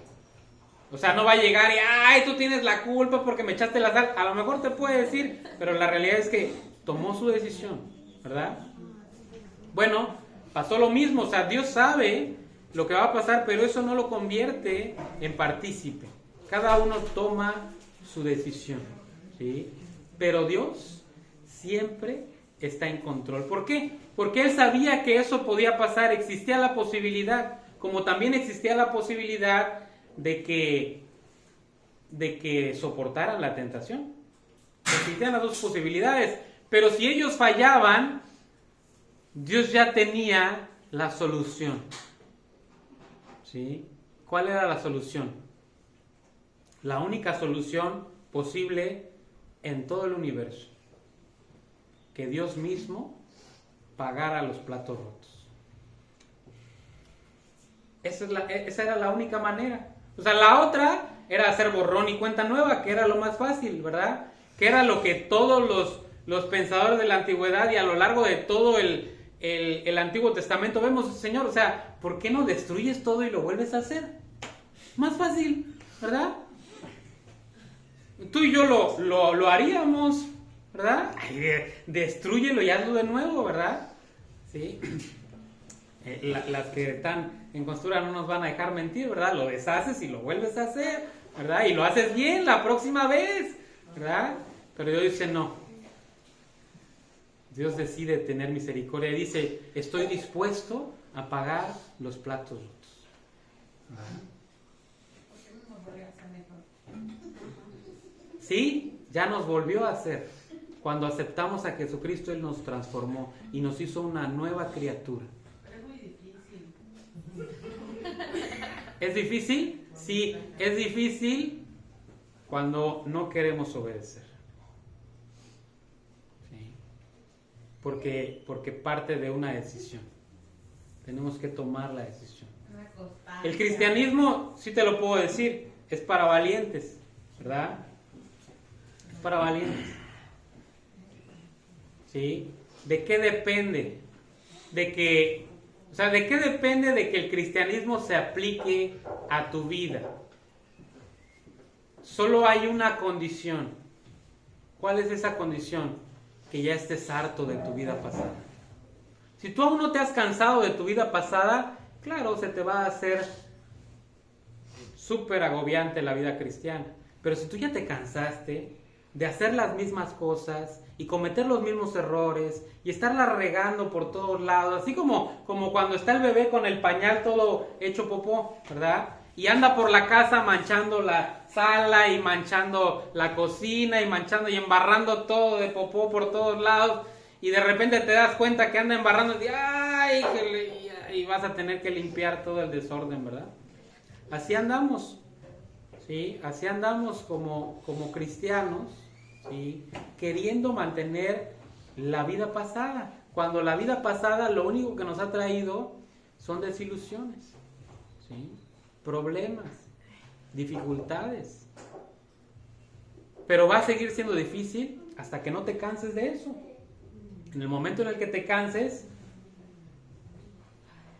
O sea, no va a llegar y, ¡ay, tú tienes la culpa porque me echaste la sal! A lo mejor te puede decir, pero la realidad es que tomó su decisión, ¿verdad? Bueno, pasó lo mismo. O sea, Dios sabe lo que va a pasar, pero eso no lo convierte en partícipe. Cada uno toma su decisión, ¿sí? Pero Dios siempre está en control. ¿Por qué? Porque Él sabía que eso podía pasar, existía la posibilidad. como también existía la posibilidad de que soportaran la tentación. Existían las dos posibilidades, pero si ellos fallaban, Dios ya tenía la solución. ¿Sí? ¿Cuál era la solución? La única solución posible en todo el universo: que Dios mismo pagara los platos rotos. Esa era la única manera. O sea, la otra era hacer borrón y cuenta nueva, que era lo más fácil, ¿verdad? Que era lo que todos los pensadores de la antigüedad y a lo largo de todo el Antiguo Testamento vemos, Señor, o sea, ¿por qué no destruyes todo y lo vuelves a hacer? Más fácil, ¿verdad? Tú y yo lo haríamos, ¿verdad? Ay, destrúyelo y hazlo de nuevo, ¿verdad? ¿Sí? Las que están en costura no nos van a dejar mentir, ¿verdad? Lo deshaces y lo vuelves a hacer, ¿verdad? Y lo haces bien la próxima vez, ¿verdad? Pero Dios dice no. Dios decide tener misericordia y dice, estoy dispuesto a pagar los platos rotos. ¿Verdad? Sí, ya nos volvió a hacer. Cuando aceptamos a Jesucristo, Él nos transformó y nos hizo una nueva criatura. Pero es muy difícil. ¿Es difícil? Sí, es difícil cuando no queremos obedecer. ¿Sí? Porque parte de una decisión. Tenemos que tomar la decisión. El cristianismo, sí te lo puedo decir, es para valientes, ¿verdad? Es para valientes. ¿Sí? ¿De qué depende? ¿de qué depende de que el cristianismo se aplique a tu vida? Solo hay una condición. ¿Cuál es esa condición? Que ya estés harto de tu vida pasada. Si tú aún no te has cansado de tu vida pasada, claro, se te va a hacer súper agobiante la vida cristiana. Pero si tú ya te cansaste de hacer las mismas cosas y cometer los mismos errores y estarla regando por todos lados, así como cuando está el bebé con el pañal todo hecho popó, ¿verdad? Y anda por la casa manchando la sala y manchando la cocina y manchando y embarrando todo de popó por todos lados, y de repente te das cuenta que anda embarrando y vas a tener que limpiar todo el desorden, ¿verdad? Así andamos, ¿sí? Así andamos como cristianos, ¿sí? Queriendo mantener la vida pasada, cuando la vida pasada lo único que nos ha traído son desilusiones, ¿sí? Problemas, dificultades. Pero va a seguir siendo difícil hasta que no te canses de eso. En el momento en el que te canses,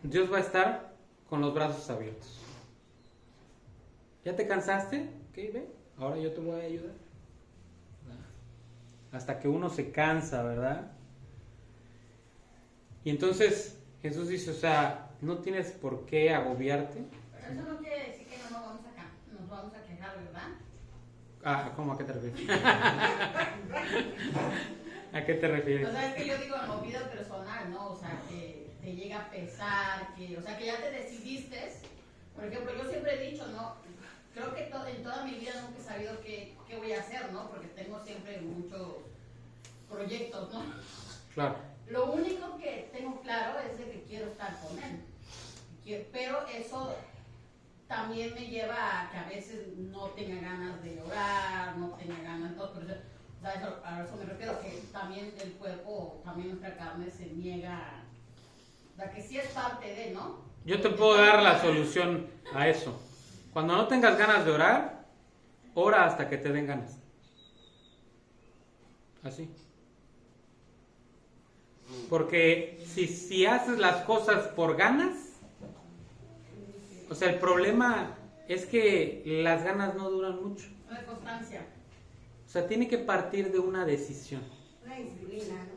Dios va a estar con los brazos abiertos. ¿Ya te cansaste? Ok, ve, ahora yo te voy a ayudar. Hasta que uno se cansa, ¿verdad? Y entonces Jesús dice, o sea, no tienes por qué agobiarte. Pero eso no quiere decir que no nos vamos a quejar, ¿verdad? Ah, ¿cómo? ¿A qué te refieres? ¿A qué te refieres? O sea, es que yo digo en la vida personal, ¿no? O sea, que te llega a pesar, o sea, que ya te decidiste. Por ejemplo, yo siempre he dicho, ¿no? Creo que en toda mi vida nunca he sabido qué voy a hacer, ¿no? Porque tengo siempre muchos proyectos, ¿no? Claro. Lo único que tengo claro es de que quiero estar con él. Pero eso también me lleva a que a veces no tenga ganas de orar, no tenga ganas de todo. Pero, o sea, a eso me refiero, que también el cuerpo, también nuestra carne se niega, o sea, que sí es parte de, ¿no? Yo te puedo dar la solución a eso. Cuando no tengas ganas de orar, ora hasta que te den ganas. Así. Porque si haces las cosas por ganas, o sea, el problema es que las ganas no duran mucho. No hay constancia. O sea, tiene que partir de una decisión. Una disciplina, ¿no?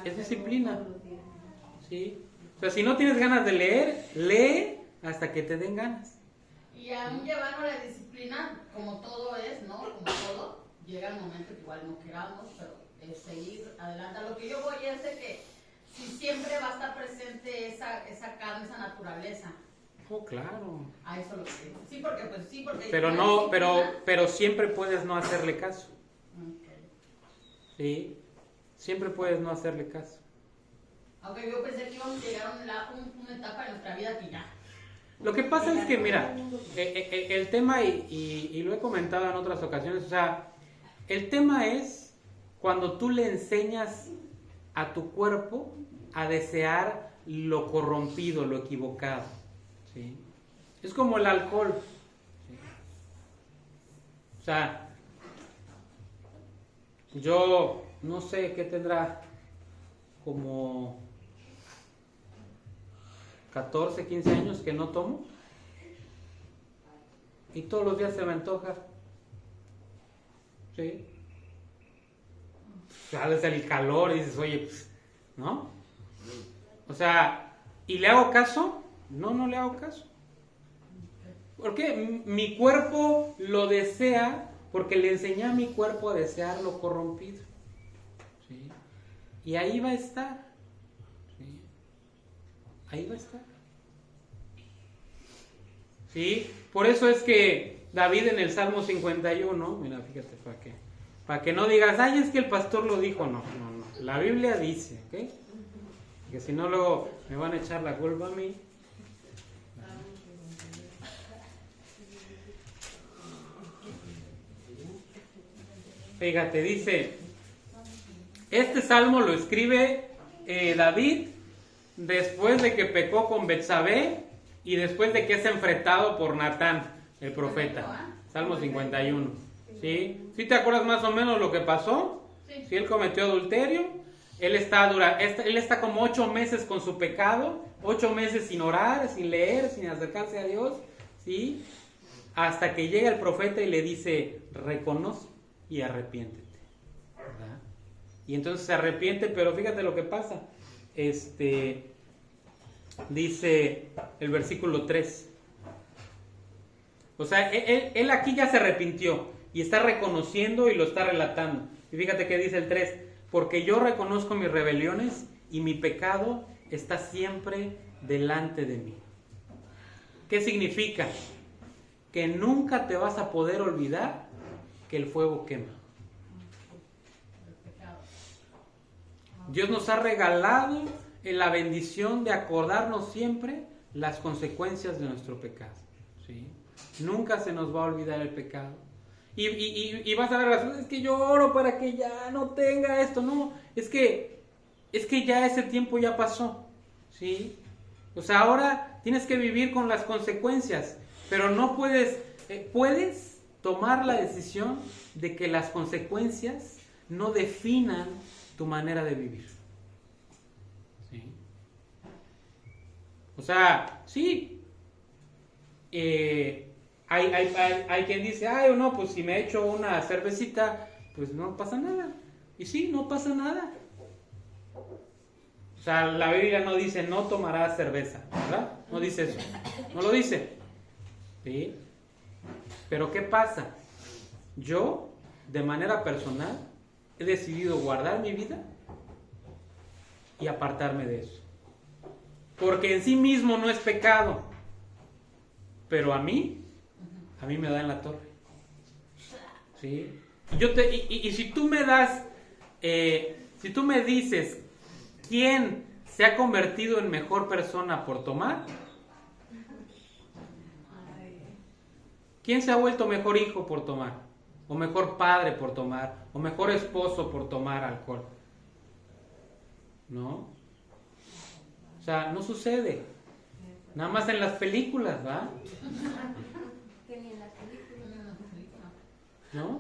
Es disciplina. ¿Sí? O sea, si no tienes ganas de leer, lee hasta que te den ganas. Y aún llevando la disciplina, como todo es, ¿no? Como todo, llega el momento que igual no queramos, pero es seguir adelante. A lo que yo voy es de que si siempre va a estar presente esa carne, esa naturaleza. Oh, claro. A eso lo que digo. Sí, porque pues sí, porque Pero no, pero siempre puedes no hacerle caso. Ok. ¿Sí? Siempre puedes no hacerle caso. Aunque yo pensé que íbamos a llegar a una etapa de nuestra vida que ya. Lo que pasa es que, mira, el tema, y lo he comentado en otras ocasiones, o sea, el tema es cuando tú le enseñas a tu cuerpo a desear lo corrompido, lo equivocado, ¿sí? Es como el alcohol, ¿sí? O sea, yo no sé qué tendrá, como 14, 15 años que no tomo, y todos los días se me antoja, ¿sí? Sales el calor y dices, oye, pues, ¿no? O sea, ¿y le hago caso? No, no le hago caso. ¿Por qué? Mi cuerpo lo desea porque le enseñé a mi cuerpo a desear lo corrompido, ¿sí? Y ahí va a estar, ¿sí? Ahí va a estar. ¿Sí? Por eso es que David en el Salmo 51, mira, fíjate, para que no digas, ay, es que el pastor lo dijo, no. La Biblia dice, ¿ok? Que si no luego me van a echar la culpa a mí. Fíjate, dice, este salmo lo escribe David después de que pecó con Betsabé y después de que es enfrentado por Natán, el profeta. Salmo 51. ¿Sí? ¿Sí te acuerdas más o menos lo que pasó? Sí. Si él cometió adulterio, él está como 8 meses con su pecado, 8 meses sin orar, sin leer, sin acercarse a Dios, ¿sí? Hasta que llega el profeta y le dice, reconoce y arrepiéntete, ¿verdad? Y entonces se arrepiente, pero fíjate lo que pasa. Dice el versículo 3. O sea, él aquí ya se arrepintió y está reconociendo y lo está relatando. Y fíjate que dice el 3, porque yo reconozco mis rebeliones y mi pecado está siempre delante de mí. ¿Qué significa? Que nunca te vas a poder olvidar que el fuego quema. Dios nos ha regalado la bendición de acordarnos siempre las consecuencias de nuestro pecado, ¿sí? Nunca se nos va a olvidar el pecado. Y vas a ver las cosas, es que yo oro para que ya no tenga esto. No, es que ya ese tiempo ya pasó, ¿sí? O sea, ahora tienes que vivir con las consecuencias, pero no puedes tomar la decisión de que las consecuencias no definan tu manera de vivir, ¿sí? O sea, sí, hay quien dice, ay, no, pues si me echo una cervecita, pues no pasa nada. Y sí, no pasa nada. O sea, la Biblia no dice, no tomarás cerveza, ¿verdad? No dice eso, no lo dice, ¿sí? Pero ¿qué pasa? Yo, de manera personal, he decidido guardar mi vida y apartarme de eso. Porque en sí mismo no es pecado, pero a mí me da en la torre, ¿sí? Y si tú me das, si tú me dices quién se ha convertido en mejor persona por tomar, ¿quién se ha vuelto mejor hijo por tomar? O mejor padre por tomar, o mejor esposo por tomar alcohol. ¿No? O sea, no sucede. Nada más en las películas, ¿va? ¿No?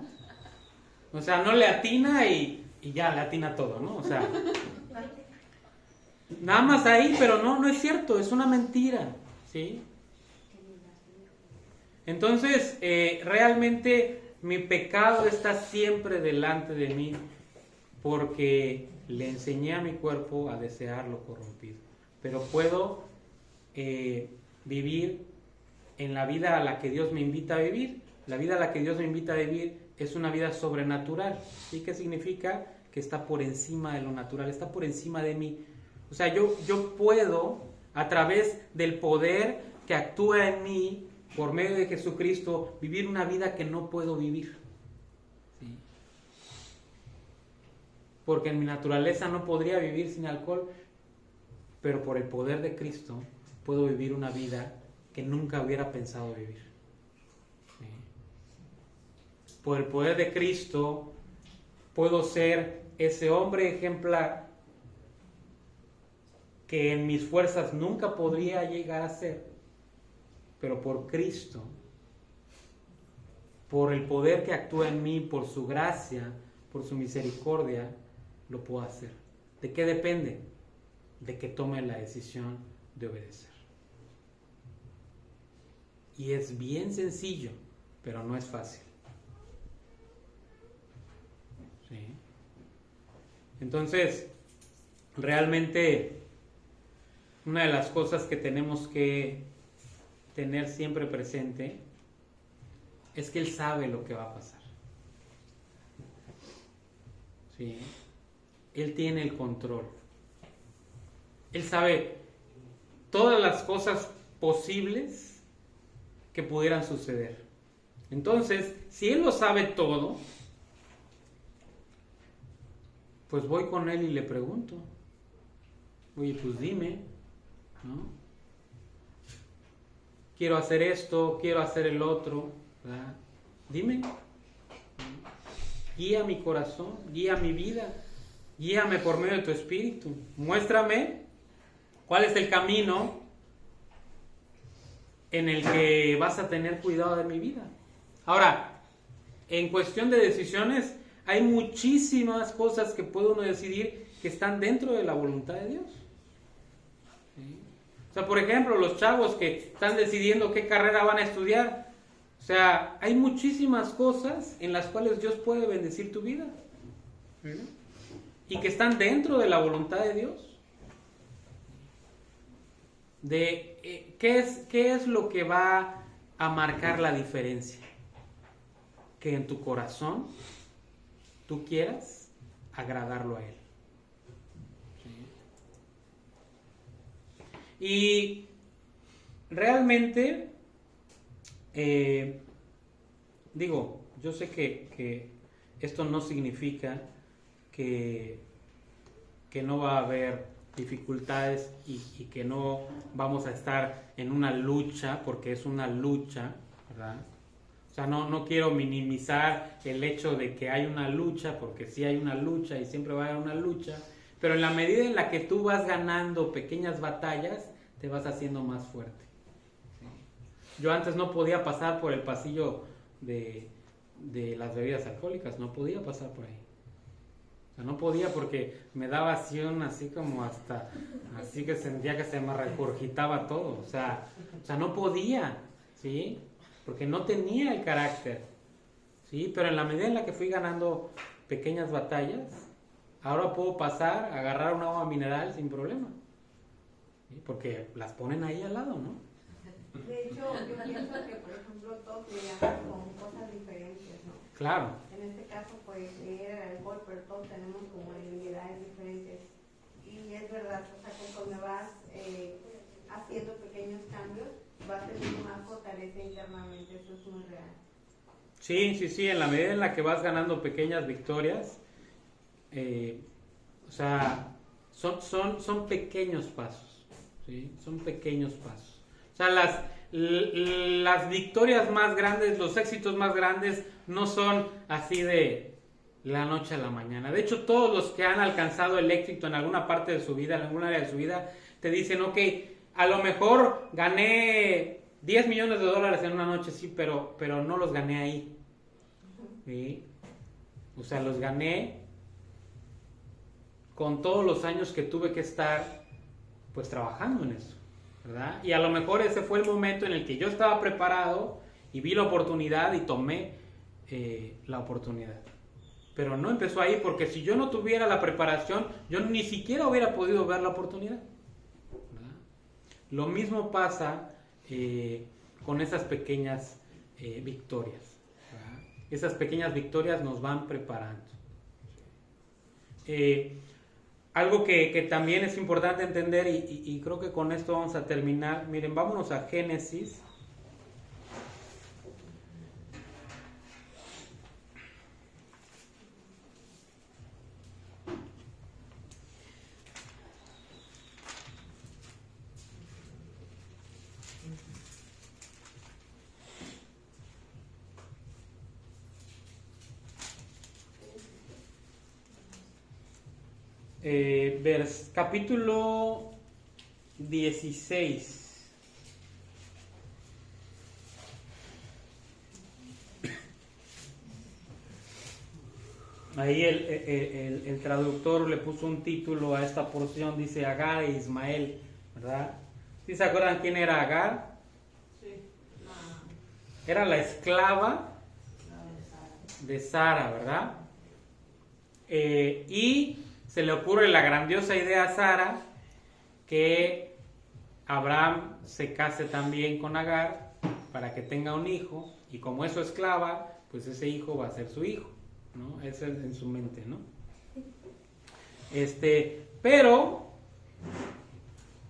O sea, no le atina y ya le atina todo, ¿no? O sea, nada más ahí, pero no es cierto, es una mentira, ¿sí? Entonces, realmente mi pecado está siempre delante de mí porque le enseñé a mi cuerpo a desear lo corrompido. Pero puedo vivir en la vida a la que Dios me invita a vivir. La vida a la que Dios me invita a vivir es una vida sobrenatural. ¿Sí? ¿Qué significa? Que está por encima de lo natural, está por encima de mí. O sea, yo puedo, a través del poder que actúa en mí, por medio de Jesucristo, vivir una vida que no puedo vivir. ¿Sí? Porque en mi naturaleza no podría vivir sin alcohol, pero por el poder de Cristo puedo vivir una vida que nunca hubiera pensado vivir. ¿Sí? Por el poder de Cristo puedo ser ese hombre ejemplar que en mis fuerzas nunca podría llegar a ser, pero por Cristo, por el poder que actúa en mí, por su gracia, por su misericordia, lo puedo hacer. ¿De qué depende? De que tome la decisión de obedecer. Y es bien sencillo, pero no es fácil. ¿Sí? Entonces, realmente, una de las cosas que tenemos que tener siempre presente es que Él sabe lo que va a pasar. ¿Sí? Él tiene el control. Él sabe todas las cosas posibles que pudieran suceder. Entonces, si Él lo sabe todo, pues voy con Él y le pregunto, oye, pues dime, ¿no? Quiero hacer esto, quiero hacer el otro, ¿verdad? Dime, guía mi corazón, guía mi vida, guíame por medio de tu Espíritu, muéstrame cuál es el camino en el que vas a tener cuidado de mi vida. Ahora, en cuestión de decisiones, hay muchísimas cosas que puede uno decidir que están dentro de la voluntad de Dios. ¿Sí? O sea, por ejemplo, los chavos que están decidiendo qué carrera van a estudiar. O sea, hay muchísimas cosas en las cuales Dios puede bendecir tu vida. ¿Sí? Y que están dentro de la voluntad de Dios. ¿Qué es lo que va a marcar la diferencia? Que en tu corazón tú quieras agradarlo a Él. ¿Sí? Y realmente, yo sé que esto no significa que no va a haber dificultades y que no vamos a estar en una lucha, porque es una lucha, ¿verdad? O sea, no quiero minimizar el hecho de que hay una lucha, porque sí hay una lucha y siempre va a haber una lucha, pero en la medida en la que tú vas ganando pequeñas batallas, te vas haciendo más fuerte. ¿Sí? Yo antes no podía pasar por el pasillo de las bebidas alcohólicas, no podía pasar por ahí. O sea, no podía porque me daba así como hasta, así que sentía que se me regurgitaba todo. O sea, no podía, ¿sí? Porque no tenía el carácter, ¿sí? Pero en la medida en la que fui ganando pequeñas batallas, ahora puedo pasar, agarrar un agua mineral sin problema, ¿sí? Porque las ponen ahí al lado, ¿no? De hecho, yo pienso que, por ejemplo, todos lidiamos con cosas diferentes, ¿no? Claro. En este caso, pues, el alcohol, pero todos tenemos como debilidades diferentes. Y es verdad, o sea, conforme vas haciendo pequeños cambios, vas teniendo más fortaleza internamente, eso es muy real. Sí, en la medida en la que vas ganando pequeñas victorias, o sea, son pequeños pasos, ¿sí? Son pequeños pasos. O sea, las victorias más grandes, los éxitos más grandes, no son así de la noche a la mañana. De hecho, todos los que han alcanzado el éxito en alguna parte de su vida, en alguna área de su vida, te dicen, ok, a lo mejor gané 10 millones de dólares en una noche, sí, pero no los gané ahí. ¿Sí? O sea, los gané con todos los años que tuve que estar, pues, trabajando en eso, ¿verdad? Y a lo mejor ese fue el momento en el que yo estaba preparado y vi la oportunidad y tomé la oportunidad. Pero no empezó ahí, porque si yo no tuviera la preparación, yo ni siquiera hubiera podido ver la oportunidad. Lo mismo pasa con esas pequeñas victorias, ¿verdad? Esas pequeñas victorias nos van preparando. algo que también es importante entender y creo que con esto vamos a terminar. Miren, vámonos a Génesis. Capítulo 16. Ahí el traductor le puso un título a esta porción, dice Agar e Ismael, ¿verdad? ¿Sí se acuerdan quién era Agar? Sí. Era la esclava de Sara, ¿verdad? Y se le ocurre la grandiosa idea a Sara que Abraham se case también con Agar para que tenga un hijo, y como es su esclava, pues ese hijo va a ser su hijo, ¿no? Eso es en su mente, ¿no? Pero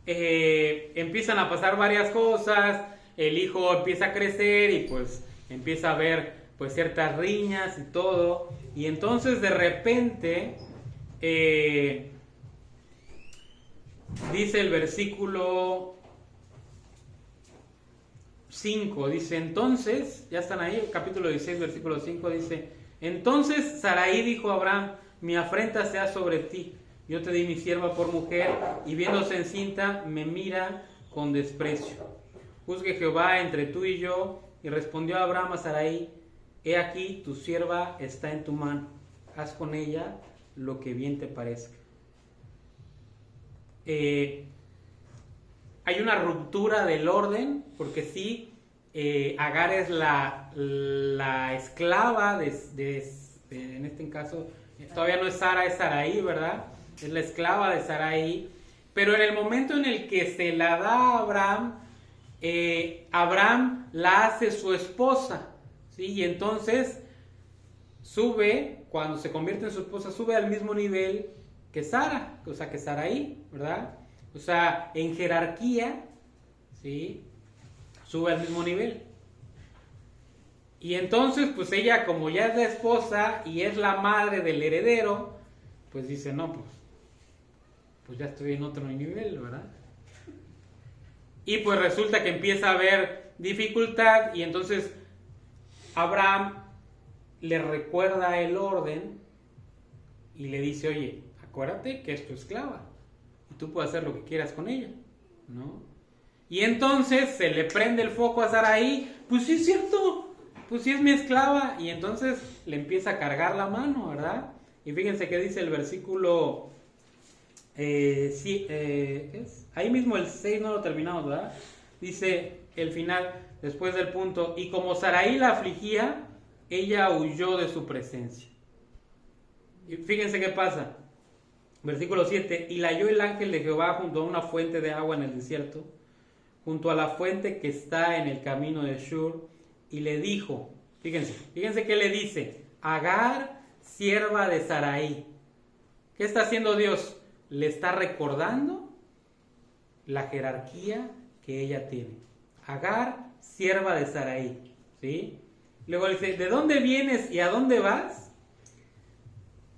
empiezan a pasar varias cosas, el hijo empieza a crecer y pues empieza a haber pues ciertas riñas y todo, y entonces de repente dice el versículo 5, dice, entonces, ya están ahí, el capítulo 16, versículo 5, dice, entonces Sarai dijo a Abraham, mi afrenta sea sobre ti, yo te di mi sierva por mujer, y viéndose encinta, me mira con desprecio. Juzgue Jehová entre tú y yo. Y respondió Abraham a Sarai, he aquí, tu sierva está en tu mano, haz con ella lo que bien te parezca. Hay una ruptura del orden, porque sí, Agar es la esclava en este caso, todavía no es Sara, es Sarai, ¿verdad? Es la esclava de Sarai, pero en el momento en el que se la da a Abraham, Abraham la hace su esposa, ¿sí? Y entonces sube, cuando se convierte en su esposa, sube al mismo nivel que Sara, o sea, que Sarai, ¿verdad? O sea, en jerarquía, ¿sí? Sube al mismo nivel. Y entonces, pues ella, como ya es la esposa y es la madre del heredero, pues dice, no, pues ya estoy en otro nivel, ¿verdad? Y pues resulta que empieza a haber dificultad, y entonces Abraham le recuerda el orden y le dice, oye, acuérdate que es tu esclava y tú puedes hacer lo que quieras con ella, ¿no? Y entonces se le prende el foco a Sarai, pues sí es cierto, pues sí es mi esclava, y entonces le empieza a cargar la mano, ¿verdad? Y fíjense que dice el versículo, ¿qué es? Ahí mismo el 6 no lo terminamos, ¿verdad? Dice el final, después del punto, y como Sarai la afligía, ella huyó de su presencia. Y fíjense qué pasa. Versículo 7, y la halló el ángel de Jehová junto a una fuente de agua en el desierto, junto a la fuente que está en el camino de Shur, y le dijo, fíjense qué le dice, Agar, sierva de Sarai. ¿Qué está haciendo Dios? Le está recordando la jerarquía que ella tiene. Agar, sierva de Sarai, ¿sí? Luego le dice, ¿de dónde vienes y a dónde vas?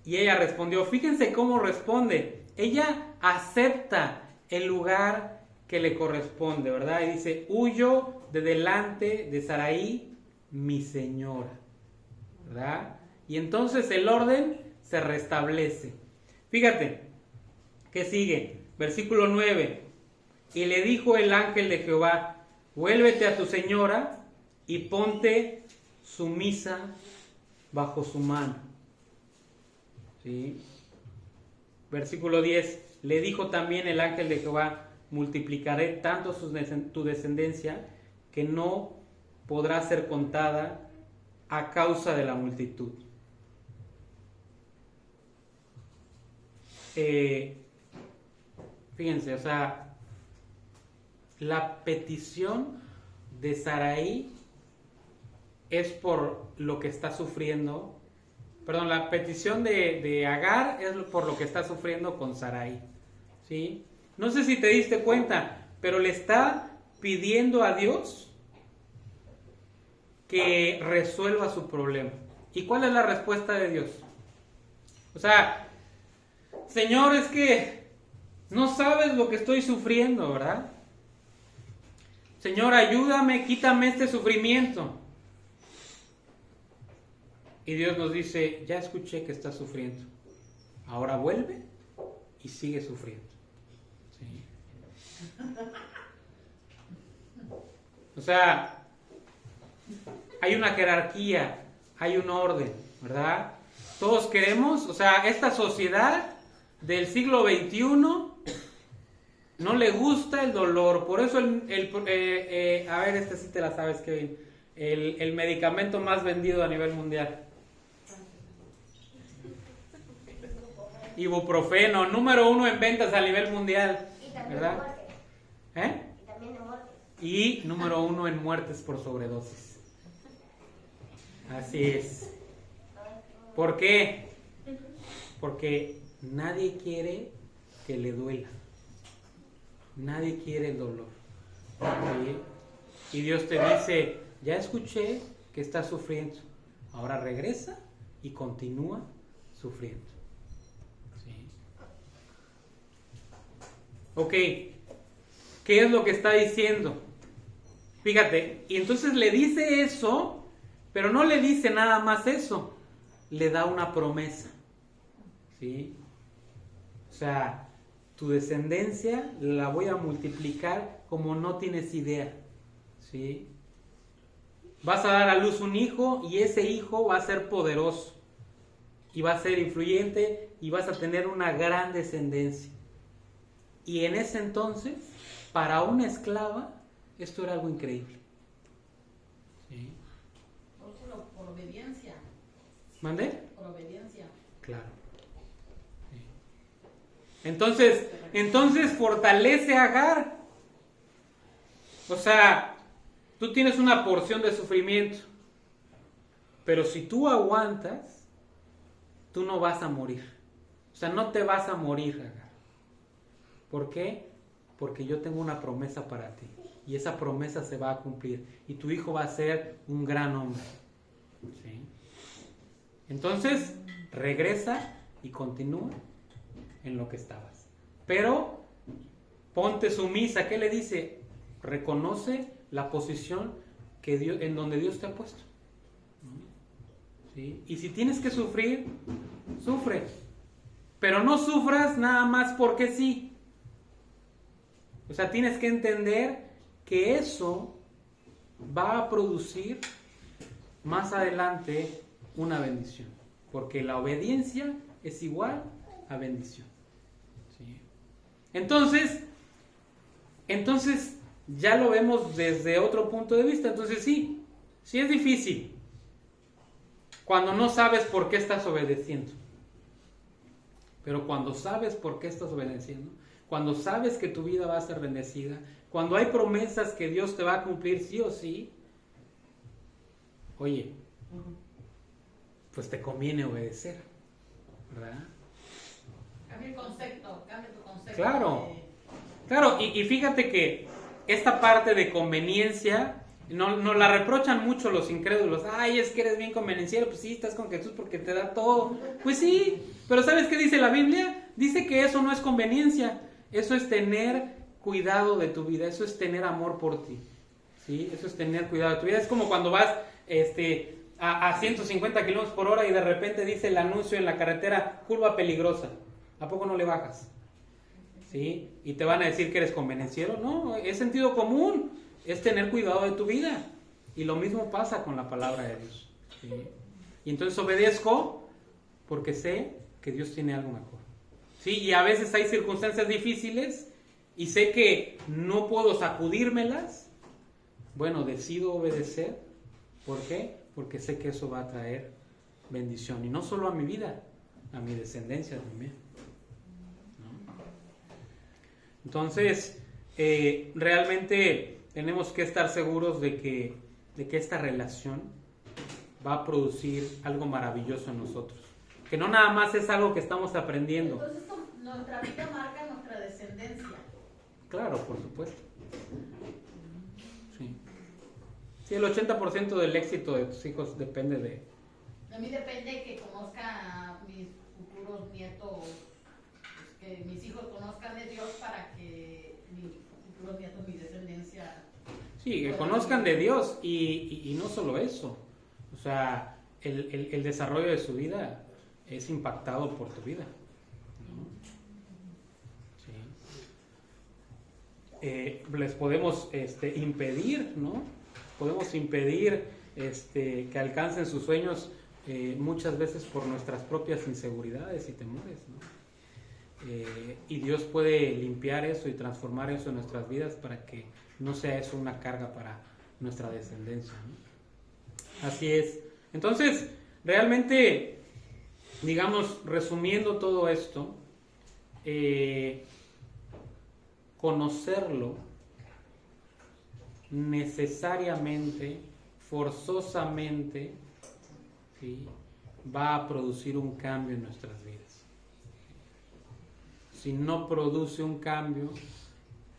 Y ella respondió, fíjense cómo responde. Ella acepta el lugar que le corresponde, ¿verdad? Y dice, huyo de delante de Sarai, mi señora, ¿verdad? Y entonces el orden se restablece. Fíjate, ¿qué sigue? Versículo 9. Y le dijo el ángel de Jehová, vuélvete a tu señora y ponte sumisa bajo su mano. ¿Sí? Versículo 10. Le dijo también el ángel de Jehová, multiplicaré tanto tu descendencia que no podrá ser contada a causa de la multitud. Fíjense, o sea, la petición de Sarai es por lo que está sufriendo la petición de Agar es por lo que está sufriendo con Sarai, ¿sí? No sé si te diste cuenta, pero le está pidiendo a Dios que resuelva su problema. ¿Y cuál es la respuesta de Dios? O sea, Señor, es que no sabes lo que estoy sufriendo, ¿verdad? Señor, ayúdame, quítame este sufrimiento. Y Dios nos dice, ya escuché que estás sufriendo. Ahora vuelve y sigue sufriendo. ¿Sí? O sea, hay una jerarquía, hay un orden, ¿verdad? Todos queremos, o sea, esta sociedad del siglo XXI no le gusta el dolor. Por eso a ver, esta sí te la sabes, Kevin. El medicamento más vendido a nivel mundial. Ibuprofeno, número 1 en ventas a nivel mundial, ¿verdad? ¿Eh? Y también de muertes. Y número 1 en muertes por sobredosis. Así es. ¿Por qué? Porque nadie quiere que le duela. Nadie quiere el dolor. ¿Sí? Y Dios te dice, ya escuché que estás sufriendo. Ahora regresa y continúa sufriendo. ¿Sí? Ok, ¿qué es lo que está diciendo? Fíjate, y entonces le dice eso, pero no le dice nada más eso, le da una promesa, ¿sí? O sea, tu descendencia la voy a multiplicar como no tienes idea, ¿sí? Vas a dar a luz un hijo y ese hijo va a ser poderoso y va a ser influyente y vas a tener una gran descendencia. Y en ese entonces, para una esclava, esto era algo increíble. ¿Sí? Por obediencia. ¿Mande? Por obediencia. Claro. Sí. Entonces fortalece a Agar. O sea, tú tienes una porción de sufrimiento, pero si tú aguantas, tú no vas a morir. O sea, no te vas a morir, Agar. ¿Por qué? Porque yo tengo una promesa para ti. Y esa promesa se va a cumplir. Y tu hijo va a ser un gran hombre. ¿Sí? Entonces, regresa y continúa en lo que estabas. Pero, ponte sumisa. ¿Qué le dice? Reconoce la posición que Dios, en donde Dios te ha puesto. ¿Sí? Y si tienes que sufrir, sufre. Pero no sufras nada más porque sí. O sea, tienes que entender que eso va a producir más adelante una bendición. Porque la obediencia es igual a bendición. ¿Sí? Entonces ya lo vemos desde otro punto de vista. Entonces sí es difícil cuando no sabes por qué estás obedeciendo. Pero cuando sabes por qué estás obedeciendo, cuando sabes que tu vida va a ser bendecida, cuando hay promesas que Dios te va a cumplir sí o sí, oye, pues te conviene obedecer, ¿verdad? Cambia tu concepto. Claro, y fíjate que esta parte de conveniencia nos la reprochan mucho los incrédulos. Ay, es que eres bien convenenciero. Pues sí, estás con Jesús porque te da todo. Pues sí, pero ¿sabes qué dice la Biblia? Dice que eso no es conveniencia. Eso es tener cuidado de tu vida. Eso es tener amor por ti. ¿Sí? Eso es tener cuidado de tu vida. Es como cuando vas a 150 kilómetros por hora y de repente dice el anuncio en la carretera, curva peligrosa. ¿A poco no le bajas? ¿Sí? Y te van a decir que eres convenenciero. No, es sentido común. Es tener cuidado de tu vida. Y lo mismo pasa con la palabra de Dios. ¿Sí? Y entonces obedezco porque sé que Dios tiene algo mejor. ¿Sí? Y a veces hay circunstancias difíciles y sé que no puedo sacudírmelas. Bueno, decido obedecer. ¿Por qué? Porque sé que eso va a traer bendición. Y no solo a mi vida, a mi descendencia también. ¿No? Entonces, realmente tenemos que estar seguros de que esta relación va a producir algo maravilloso en nosotros. Que no nada más es algo que estamos aprendiendo. Entonces nuestra vida marca nuestra descendencia. Claro, por supuesto. Sí. Sí, el 80% del éxito de tus hijos depende de... De mí depende que conozca a mis futuros nietos, pues, que mis hijos conozcan de Dios para que mis futuros nietos, mi descendencia... Sí, que conozcan de Dios y no solo eso. O sea, el desarrollo de su vida es impactado por tu vida, ¿no? Sí. Les podemos impedir, ¿no? Podemos impedir que alcancen sus sueños muchas veces por nuestras propias inseguridades y temores, ¿no? Y Dios puede limpiar eso y transformar eso en nuestras vidas para que no sea eso una carga para nuestra descendencia, ¿no? Así es. Entonces, realmente, digamos, resumiendo todo esto, conocerlo necesariamente, forzosamente, ¿sí?, va a producir un cambio en nuestras vidas. Si no produce un cambio,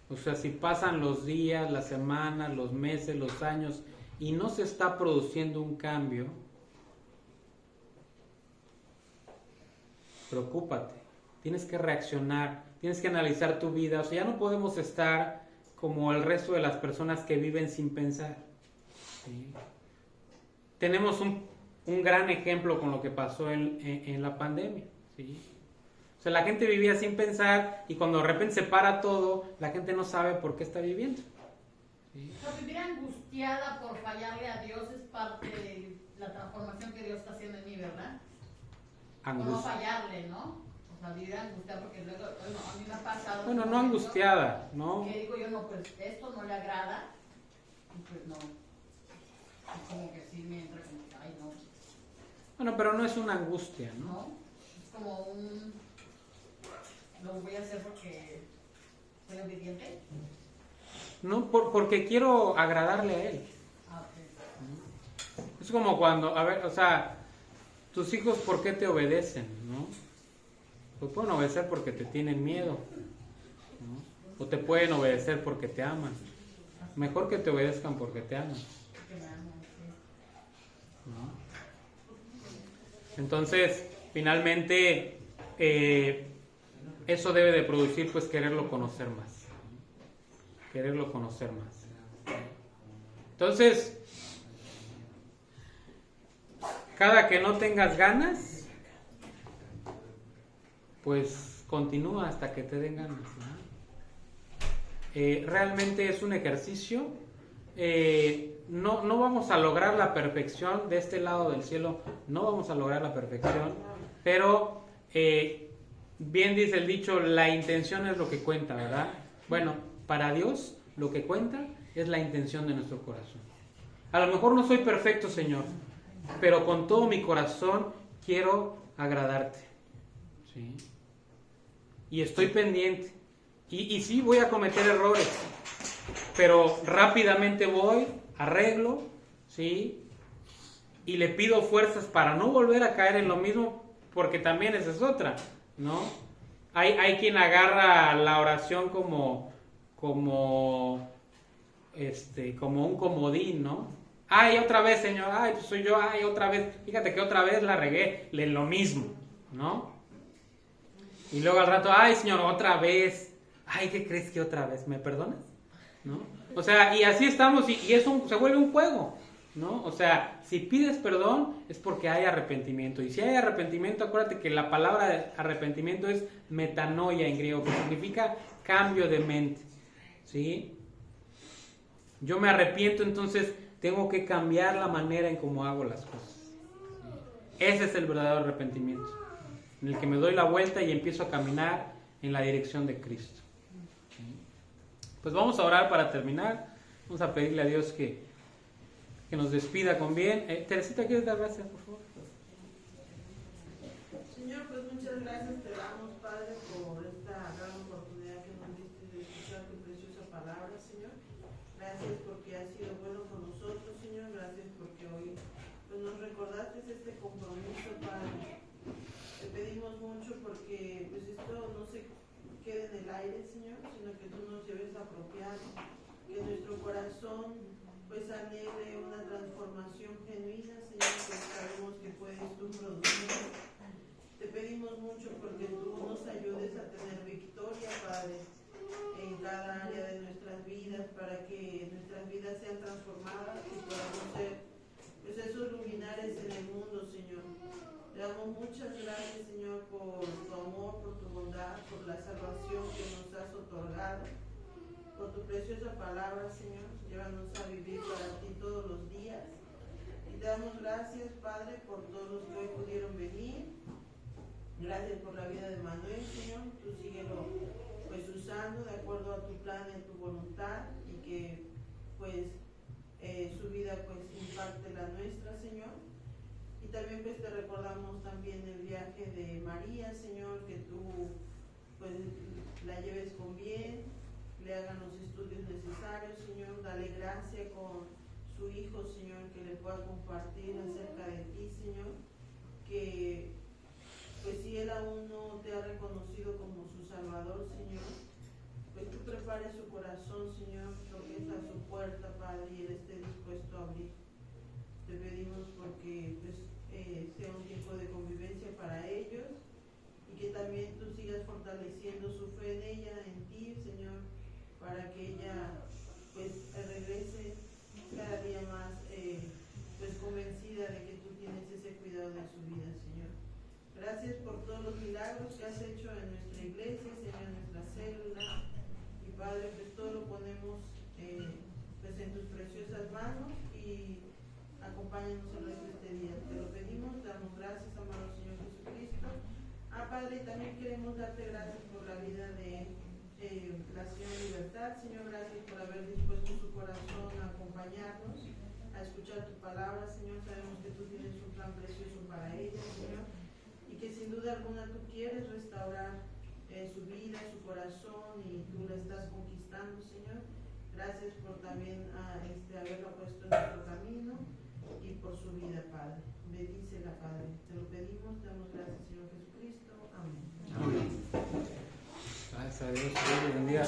o sea, si pasan los días, las semanas, los meses, los años y no se está produciendo un cambio, preocúpate, tienes que reaccionar, tienes que analizar tu vida. O sea, ya no podemos estar como el resto de las personas que viven sin pensar, ¿sí? Tenemos un gran ejemplo con lo que pasó en la pandemia, ¿sí? O sea, la gente vivía sin pensar y cuando de repente se para todo, la gente no sabe por qué está viviendo, ¿sí? O sea, vivir angustiada por fallarle a Dios es parte de la transformación que Dios está haciendo en mí, ¿verdad? No fallarle, ¿no? O sea, vivir angustiada porque luego, bueno, a mí me ha pasado... Bueno, no angustiada, ¿no? Que digo yo, no, pues esto no le agrada, y pues no. Es como que sí me entra como que, ay, no. Bueno, pero no es una angustia, ¿no? ¿No? Es como un... Lo voy a hacer porque soy obediente. No, porque quiero agradarle a él. Ah, ok. Es como cuando, a ver, o sea, tus hijos, ¿por qué te obedecen, no? Pues pueden obedecer porque te tienen miedo, ¿no? O te pueden obedecer porque te aman. Mejor que te obedezcan porque te aman, ¿no? Entonces, finalmente, eso debe de producir, pues, quererlo conocer más. Quererlo conocer más. Entonces, cada que no tengas ganas, pues continúa hasta que te den ganas, ¿no? Realmente es un ejercicio. No vamos a lograr la perfección de este lado del cielo, no vamos a lograr la perfección, pero bien dice el dicho, la intención es lo que cuenta, ¿verdad? Bueno, para Dios lo que cuenta es la intención de nuestro corazón. A lo mejor no soy perfecto, Señor, pero con todo mi corazón quiero agradarte, ¿sí? Y estoy pendiente. Y sí voy a cometer errores, pero rápidamente voy, arreglo, ¿sí? Y le pido fuerzas para no volver a caer en lo mismo, porque también esa es otra, ¿no? Hay quien agarra la oración como un comodín, ¿no? Ay, otra vez, Señor, ay, pues soy yo, ay, otra vez, fíjate que otra vez la regué, en lo mismo, ¿no? Y luego al rato, ay, Señor, otra vez, ay, ¿qué crees que otra vez? ¿Me perdonas? ¿No? O sea, y así estamos, y eso se vuelve un juego, ¿no? O sea, si pides perdón es porque hay arrepentimiento, y si hay arrepentimiento, acuérdate que la palabra de arrepentimiento es metanoia en griego, que significa cambio de mente, ¿sí? Yo me arrepiento, entonces tengo que cambiar la manera en cómo hago las cosas. Ese es el verdadero arrepentimiento, en el que me doy la vuelta y empiezo a caminar en la dirección de Cristo. Pues vamos a orar para terminar. Vamos a pedirle a Dios que nos despida con bien. Teresita, ¿quieres dar gracias, por favor? Señor, pues muchas gracias te damos, Padre, por esta gran oportunidad que nos diste de escuchar tu preciosa palabra, Señor. Gracias porque has sido bueno con nosotros, Señor. Gracias porque hoy pues, nos reconocemos recordaste este compromiso, Padre. Te pedimos mucho porque pues esto no se quede en el aire, Señor, sino que tú nos lleves apropiado, que nuestro corazón pues anhele una transformación genuina, Señor, que sabemos que puedes tú producir. Te pedimos mucho porque tú nos ayudes a tener victoria, Padre, en cada área de nuestras vidas, para que nuestras vidas sean transformadas y podamos ser pues esos luminares en el mundo, Señor. Te damos muchas gracias, Señor, por tu amor, por tu bondad, por la salvación que nos has otorgado, por tu preciosa palabra, Señor. Llévanos a vivir para ti todos los días. Y te damos gracias, Padre, por todos los que hoy pudieron venir. Gracias por la vida de Manuel, Señor. Tú síguelo pues usando de acuerdo a tu plan y a tu voluntad, y que pues su vida pues impacte la nuestra, Señor. Y también pues te recordamos también el viaje de María, Señor, que tú pues la lleves con bien, le hagan los estudios necesarios, Señor. Dale gracia con su hijo, Señor, que le pueda compartir acerca de ti, Señor. Que pues si él aún no te ha reconocido como su Salvador, Señor, pues tú prepares su corazón, Señor, toques a su puerta, Padre, y él esté dispuesto a abrir. Te pedimos porque pues sea un tiempo de convivencia para ellos, y que también tú sigas fortaleciendo su fe en ella, en ti, Señor, para que ella pues regrese cada día más pues convencida de que tú tienes ese cuidado de su vida, Señor. Gracias por todos los milagros que has hecho en nuestra iglesia, Señor, en nuestra célula. Y Padre, pues todo lo ponemos pues en tus preciosas manos, y acompáñanos el resto de este día. Te lo pedimos, damos gracias, amado Señor Jesucristo. Padre, también queremos darte gracias por la vida de la señora Libertad. Señor, gracias por haber dispuesto su corazón a acompañarnos, a escuchar tu palabra, Señor. Sabemos que tú tienes un plan precioso para ella, Señor, y que sin duda alguna tú quieres restaurar su vida, su corazón, y tú la estás conquistando, Señor. Gracias por también haberla puesto en nuestro camino, y por su vida, Padre. Bendícela, Padre. Te lo pedimos, te damos gracias, Señor Jesucristo. Amén. Amén. Gracias a Dios. Dios bendiga.